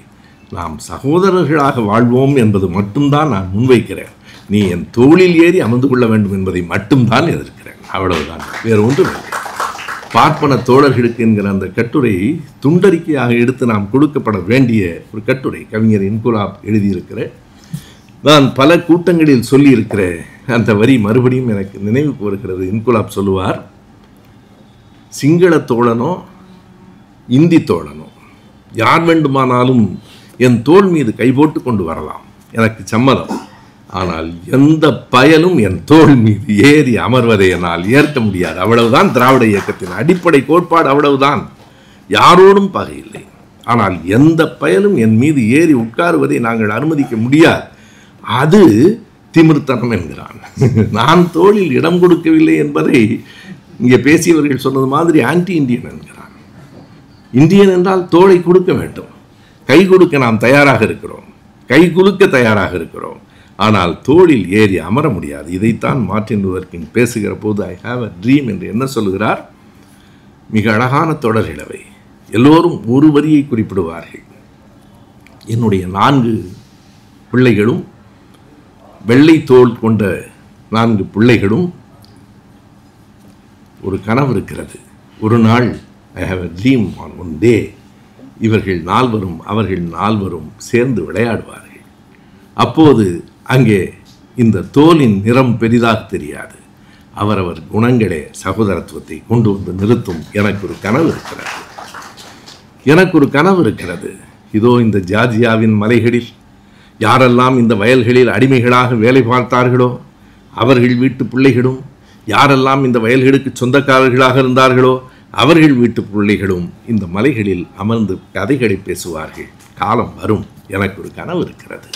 நாம் சகோதரர்களாக வாழ்வோம் என்பது மட்டும்தான் நான் முன்வைக்கிறேன். நீ என் தோளில் ஏறி அமர்ந்து கொள்ள வேண்டும் என்பதை மட்டும்தான் எதிர்க்கிறேன், அவ்வளவுதான், வேறு ஒன்றும் இல்லை. பார்ப்பன தோழர்களுக்கு என்கிற அந்த கட்டுரையை துண்டறிக்கையாக எடுத்து நாம் கொடுக்கப்பட வேண்டிய ஒரு கட்டுரை. கவிஞர் இன்குலாப் எழுதியிருக்கிற, நான் பல கூட்டங்களில் சொல்லியிருக்கிற அந்த வரி மறுபடியும் எனக்கு நினைவுக்கு வருகிறது. இன்குலாப் சொல்லுவார், சிங்கள தோழனோ இந்தி தோழனோ யார் வேண்டுமானாலும் என் தோள் மீது கை போட்டு கொண்டு வரலாம், எனக்கு சம்மதம். ஆனால் எந்த பயலும் என் தோள் மீது ஏறி அமர்வதை என்னால் ஏற்க முடியாது. அவ்வளவுதான் திராவிட இயக்கத்தின் அடிப்படை கோட்பாடு, அவ்வளவுதான். யாரோடும் பகை இல்லை. ஆனால் எந்த பயலும் என் மீது ஏறி உட்காருவதை நாங்கள் அனுமதிக்க முடியாது. அது திமிர்த்தனம் என்கிறான். நான் தோளில் இடம் கொடுக்கவில்லை என்பதை இங்கே பேசியவர்கள் சொன்னது மாதிரி ஆன்டி இந்தியன் என்கிறான். இந்தியன் என்றால் தோளை கொடுக்க வேண்டும், கை கொடுக்க நாம் தயாராக இருக்கிறோம், கை குலுக்க தயாராக இருக்கிறோம். ஆனால் தோளில் ஏறி அமர முடியாது. இதைத்தான் மார்ட்டின் லூதர் கிங் பேசுகிற போது ஐ ஹாவ் அ ட்ரீம் என்று என்ன சொல்லுகிறார்? மிக அழகான தொடர்களை எல்லோரும் ஒரு வரியை குறிப்பிடுவார்கள். என்னுடைய 4 பிள்ளைகளும், வெள்ளை தோல் கொண்ட 4 பிள்ளைகளும், ஒரு கனவு இருக்கிறது. ஒரு நாள் I have a dream on one day, அவர்கள் 4 சேர்ந்து விளையாடுவார்கள். அப்போது அங்கே இந்த தோலின் நிறம் பெரிதாக தெரியாது, அவரவர் குணங்களே சகோதரத்துவத்தை கொண்டு வந்து நிறுத்தும். எனக்கு ஒரு கனவு இருக்கிறது. இதோ இந்த ஜார்ஜியாவின் மலைகளில் யாரெல்லாம் இந்த வயல்களில் அடிமைகளாக வேலை பார்த்தார்களோ அவர்கள் வீட்டு பிள்ளைகளும், யாரெல்லாம் இந்த வயல்களுக்கு சொந்தக்காரர்களாக இருந்தார்களோ அவர்கள் வீட்டு பிள்ளைகளும் இந்த மலைகளில் அமர்ந்து கதைகளை பேசுவார்கள். காலம் வரும். எனக்கு ஒரு கனவு இருக்கிறது.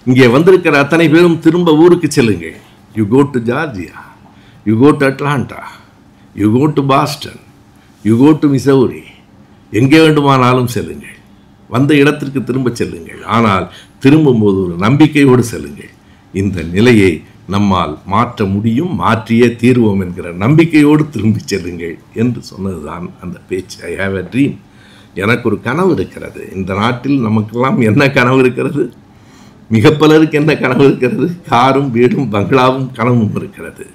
இங்கே வந்திருக்கிற அத்தனை பேரும் திரும்ப ஊருக்கு செல்லுங்கள். You go to Georgia, you go to Atlanta, you go to Boston, you go to Missouri, எங்கே வேண்டுமானாலும் செல்லுங்கள். வந்த இடத்திற்கு திரும்ப செல்லுங்கள், ஆனால் திரும்பும்போது ஒரு நம்பிக்கையோடு செல்லுங்கள். இந்த நிலையை நம்மால் மாற்ற முடியும், மாற்றியே தீர்வோம் என்கிற நம்பிக்கையோடு திரும்பி செல்லுங்கள் என்று சொன்னதுதான் அந்த பேச்சு. I have a dream. எனக்கு ஒரு கனவு இருக்கிறது. இந்த நாட்டில் நமக்கெல்லாம் என்ன கனவு இருக்கிறது? மிக பலருக்கு என்ன கனவு இருக்கிறது? காரும் வீடும் பங்களாவும் கனவும் இருக்கிறது.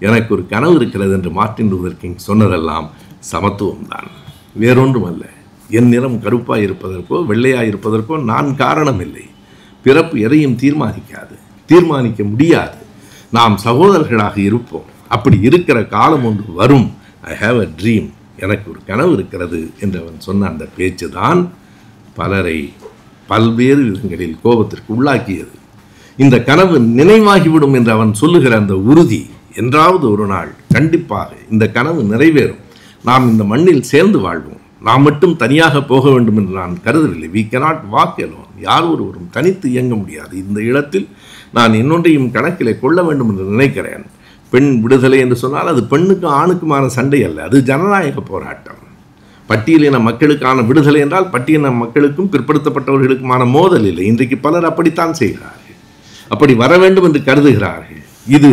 எனக்கு ஒரு கனவு இருக்கிறது என்று மார்ட்டின் லூதர் கிங் சொன்னதெல்லாம் சமத்துவம் தான், வேறொன்றும் அல்ல. என் நிறம் கருப்பாக இருப்பதற்கோ வெள்ளையாக இருப்பதற்கோ நான் காரணம் இல்லை. பிறப்பு எதையும் தீர்மானிக்காது, தீர்மானிக்க முடியாது. நாம் சகோதரர்களாக இருப்போம். அப்படி இருக்கிற காலம் ஒன்று வரும். ஐ ஹாவ் எ ட்ரீம், எனக்கு ஒரு கனவு இருக்கிறது என்று அவன் சொன்ன அந்த பேச்சு தான் பலரை பல்வேறு விதங்களில் கோபத்திற்கு உள்ளாக்கியது. இந்த கனவு நினைவாகிவிடும் என்று அவன் சொல்லுகிற அந்த உறுதி, என்றாவது ஒரு நாள் கண்டிப்பாக இந்த கனவு நிறைவேறும். நாம் இந்த மண்ணில் சேர்ந்து வாழ்வோம். நாம் மட்டும் தனியாக போக வேண்டும் என்று நான் கருதவில்லை. We cannot walk alone. யார் ஒருவரும் தனித்து இயங்க முடியாது. இந்த இடத்தில் நான் இன்னொன்றையும் கணக்கிலே கொள்ள வேண்டும் என்று நினைக்கிறேன். பெண் விடுதலை என்று சொன்னால் அது பெண்ணுக்கும் ஆணுக்குமான சண்டை அல்ல, அது ஜனநாயக போராட்டம். பட்டியலின மக்களுக்கான விடுதலை என்றால் பட்டியலின மக்களுக்கும் பிற்படுத்தப்பட்டவர்களுக்குமான மோதல் இல்லை. இன்றைக்கு பலர் அப்படித்தான் செய்கிறார்கள், அப்படி வர வேண்டும் என்று கருதுகிறார்கள். இது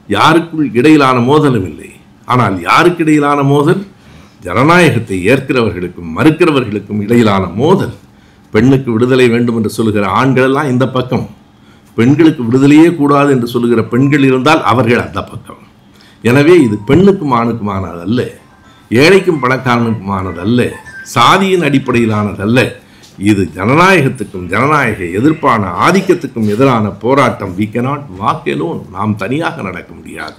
யாருக்குள் இடையிலான மோதலும் இல்லை. ஆனால் யாருக்கு இடையிலான மோதல்? ஜனநாயகத்தை ஏற்கிறவர்களுக்கும் மறுக்கிறவர்களுக்கும் இடையிலான மோதல். பெண்ணுக்கு விடுதலை வேண்டும் என்று சொல்லுகிற ஆண்கள் எல்லாம் இந்த பக்கம், பெண்களுக்கு விடுதலையே கூடாது என்று சொல்லுகிற பெண்கள் இருந்தால் அவர்கள் அந்த பக்கம். எனவே இது பெண்ணுக்கும் ஆணுக்குமானது அல்ல, ஏழைக்கும் பணக்காரனுக்குமானது அல்ல, சாதியின் அடிப்படையிலானது அல்ல. இது ஜனநாயகத்துக்கும் ஜனநாயக எதிர்ப்பான ஆதிக்கத்துக்கும் எதிரான போராட்டம். We cannot walk alone. நாம் தனியாக நடக்க முடியாது,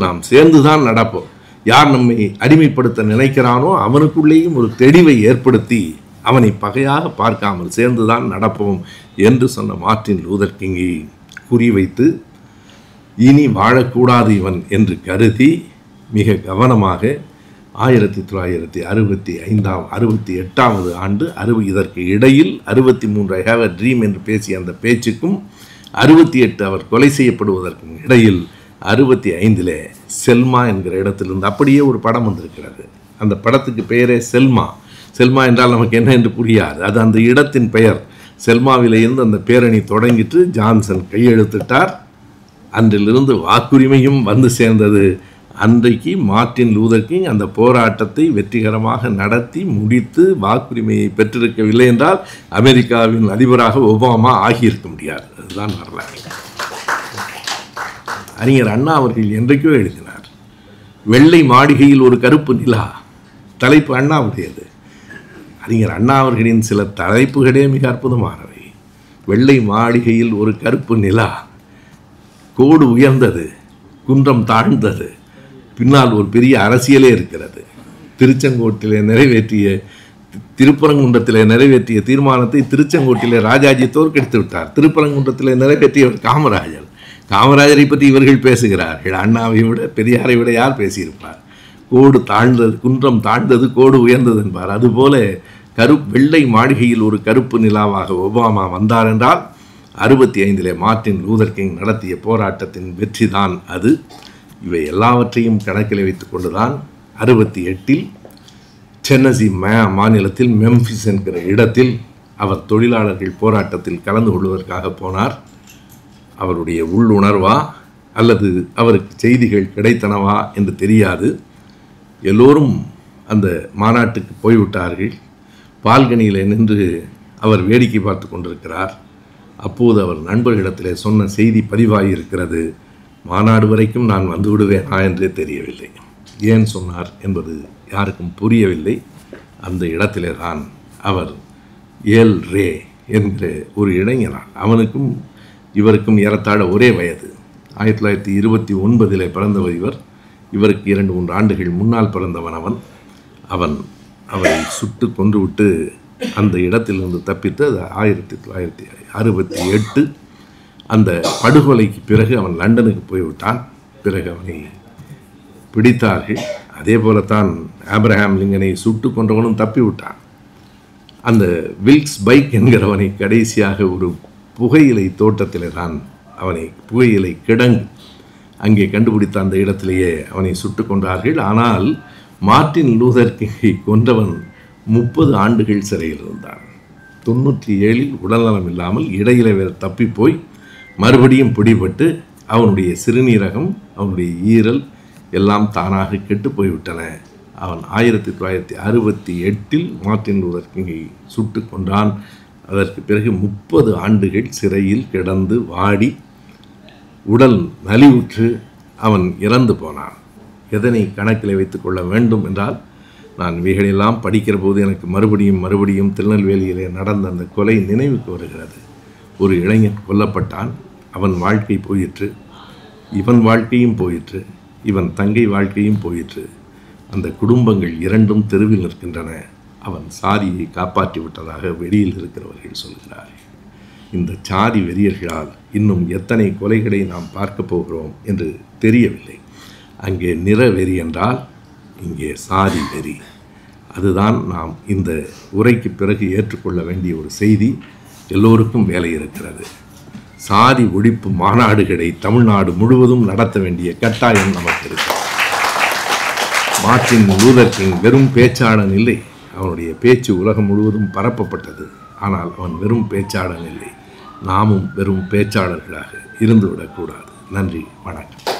நாம் சேர்ந்துதான் நடப்போம். யார் நம்மை அடிமைப்படுத்த நினைக்கிறானோ அவனுக்குள்ளேயும் ஒரு தெளிவை ஏற்படுத்தி அவனை பகையாக பார்க்காமல் சேர்ந்துதான் நடப்போம் என்று சொன்ன மார்ட்டின் லூதர் கிங்கை குறிவைத்து இனி வாழக்கூடாது இவன் என்று கருதி மிக கவனமாக 1968 ஆண்டு இதற்கு இடையில் 63 ஐ ஹேவ் எ ட்ரீம் என்று பேசிய அந்த பேச்சுக்கும் 68 அவர் கொலை செய்யப்படுவதற்கும் இடையில் 65 செல்மா என்கிற இடத்திலிருந்து அப்படியே ஒரு படம் வந்திருக்கிறது. அந்த படத்துக்கு பெயரே செல்மா. செல்மா என்றால் நமக்கு என்ன என்று புரியாது, அது அந்த இடத்தின் பெயர். செல்மாவிலிருந்து அந்த பேரணி தொடங்கிட்டு ஜான்சன் கையெழுத்திட்டார். அன்றிலிருந்து வாக்குரிமையும் வந்து சேர்ந்தது. அன்றைக்கு மார்ட்டின் லூதர் கிங் அந்த போராட்டத்தை வெற்றிகரமாக நடத்தி முடித்து வாக்குரிமையை பெற்றிருக்கவில்லை என்றால் அமெரிக்காவின் அதிபராக ஒபாமா ஆகியிருக்க முடியாது. அதுதான் வரலாறு. அறிஞர் அண்ணா அவர்கள் என்றைக்கோ எழுதினார், வெள்ளை மாளிகையில் ஒரு கருப்பு நிலா. தலைப்பு அண்ணாவுடையது. அறிஞர் அண்ணா அவர்களின் சில தலைப்புகளே மிக அற்புதமானவை. வெள்ளை மாளிகையில் ஒரு கருப்பு நிலா, கோடு உயர்ந்தது, குன்றம் தாழ்ந்தது, பின்னால் ஒரு பெரிய அரசியலே இருக்கிறது. திருச்செங்கோட்டிலே திருப்பரங்குன்றத்திலே நிறைவேற்றிய தீர்மானத்தை திருச்செங்கோட்டிலே ராஜாஜி தோற்கடித்து விட்டார். திருப்பரங்குன்றத்திலே நிறைவேற்றியவர் காமராஜர். காமராஜரை பற்றி இவர்கள் பேசுகிறார்கள். அண்ணாவை விட பெரியாரை விட யார் பேசியிருப்பார்? கோடு தாழ்ந்தது, குன்றம் தாழ்ந்தது, கோடு உயர்ந்தது என்பார். அதுபோல வெள்ளை மாளிகையில் ஒரு கருப்பு நிலாவாக ஒபாமா வந்தார் என்றால் 65 மார்ட்டின் லூதர் கிங் நடத்திய போராட்டத்தின் வெற்றி தான் அது. இவை எல்லாவற்றையும் கணக்கில் வைத்து கொண்டுதான் 68 டென்னசி மாநிலத்தில் மெம்பிஸ் என்கிற இடத்தில் அவர் தொழிலாளர்கள் போராட்டத்தில் கலந்து கொள்வதற்காக போனார். அவருடைய உள்ளுணர்வா அல்லது அவருக்கு செய்திகள் கிடைத்தனவா என்று தெரியாது. எல்லோரும் அந்த மாநாட்டுக்கு போய்விட்டார்கள். பால்கனியில் நின்று அவர் வேடிக்கை பார்த்து கொண்டிருக்கிறார். அப்போது அவர் நண்பர்களிடத்திலே சொன்ன செய்தி பதிவாகியிருக்கிறது. மாநாடு வரைக்கும் நான் வந்து விடுவேனா என்றே தெரியவில்லை. ஏன் சொன்னார் என்பது யாருக்கும் புரியவில்லை. அந்த இடத்திலே தான் அவர் ஏல் ரே என்கிற ஒரு இளைஞனான். அவனுக்கும் இவருக்கும் ஏறத்தாழ ஒரே வயது. 1929 பிறந்தவர் இவர். இவருக்கு 2-3 ஆண்டுகள் முன்னால் பிறந்தவன் அவன் அவரை சுட்டு கொன்றுவிட்டு அந்த இடத்திலிருந்து தப்பித்து 1968 அந்த படுகொலைக்கு பிறகு அவன் லண்டனுக்கு போய்விட்டான். பிறகு அவனை பிடித்தார்கள். அதே போலத்தான் ஆப்ரஹாம் லிங்கனை சுட்டு கொன்றவனும் தப்பிவிட்டான். அந்த வில்க்ஸ் பைக் என்கிறவனை கடைசியாக ஒரு புகையிலை தோட்டத்திலே தான் அவனை, புகையிலை கிடங்கு அங்கே கண்டுபிடித்த அந்த இடத்திலேயே அவனை சுட்டு கொண்டார்கள். ஆனால் மார்ட்டின் லூதர் கிங்கை கொன்றவன் 30 ஆண்டுகள் சிறையில் இருந்தான். 1997 உடல்நலம் இல்லாமல் இடையில வேறு தப்பி போய் மறுபடியும் பிடிபட்டு அவனுடைய சிறுநீரகம், அவனுடைய ஈரல் எல்லாம் தானாக கெட்டு போய்விட்டன. அவன் 1968 மார்ட்டின் லூதர் கிங்கை சுட்டு கொண்டான். அதற்கு பிறகு 30 ஆண்டுகள் சிறையில் கிடந்து வாடி உடல் நலிவுற்று அவன் இறந்து போனான். எதனை கணக்கில் வைத்துக் கொள்ள வேண்டும் என்றால், நான் இவைகளெல்லாம் படிக்கிற போது எனக்கு மறுபடியும் திருநெல்வேலியிலே நடந்த அந்த கொலை நினைவுக்கு வருகிறது. ஒரு இளைஞன் கொல்லப்பட்டான். அவன் வாழ்க்கை போயிற்று, இவன் வாழ்க்கையும் போயிற்று, இவன் தங்கை வாழ்க்கையும் போயிற்று. அந்த குடும்பங்கள் இரண்டும் தெருவில் நிற்கின்றன. அவன் சாதியை காப்பாற்றி விட்டதாக வெளியில் இருக்கிறவர்கள் சொல்கிறார்கள். இந்த சாதி வெறியர்களால் இன்னும் எத்தனை கொலைகளை நாம் பார்க்க போகிறோம் என்று தெரியவில்லை. அங்கே நிற வெறி என்றால் இங்கே சாதி வெறி. அதுதான் நாம் இந்த உரைக்கு பிறகு ஏற்றுக்கொள்ள வேண்டிய ஒரு செய்தி. எல்லோருக்கும் வேலை இருக்கிறது. சாதி ஒழிப்பு மாநாடுகளை தமிழ்நாடு முழுவதும் நடத்த வேண்டிய கட்டாயம் நமக்கு இருக்கு. மார்ட்டின் லூதர் கிங் வெறும் பேச்சாளன் இல்லை. அவனுடைய பேச்சு உலகம் முழுவதும் பரப்பப்பட்டது. ஆனால் அவன் வெறும் பேச்சாளன் இல்லை. நாமும் வெறும் பேச்சாளர்களாக இருந்துவிடக்கூடாது. நன்றி, வணக்கம்.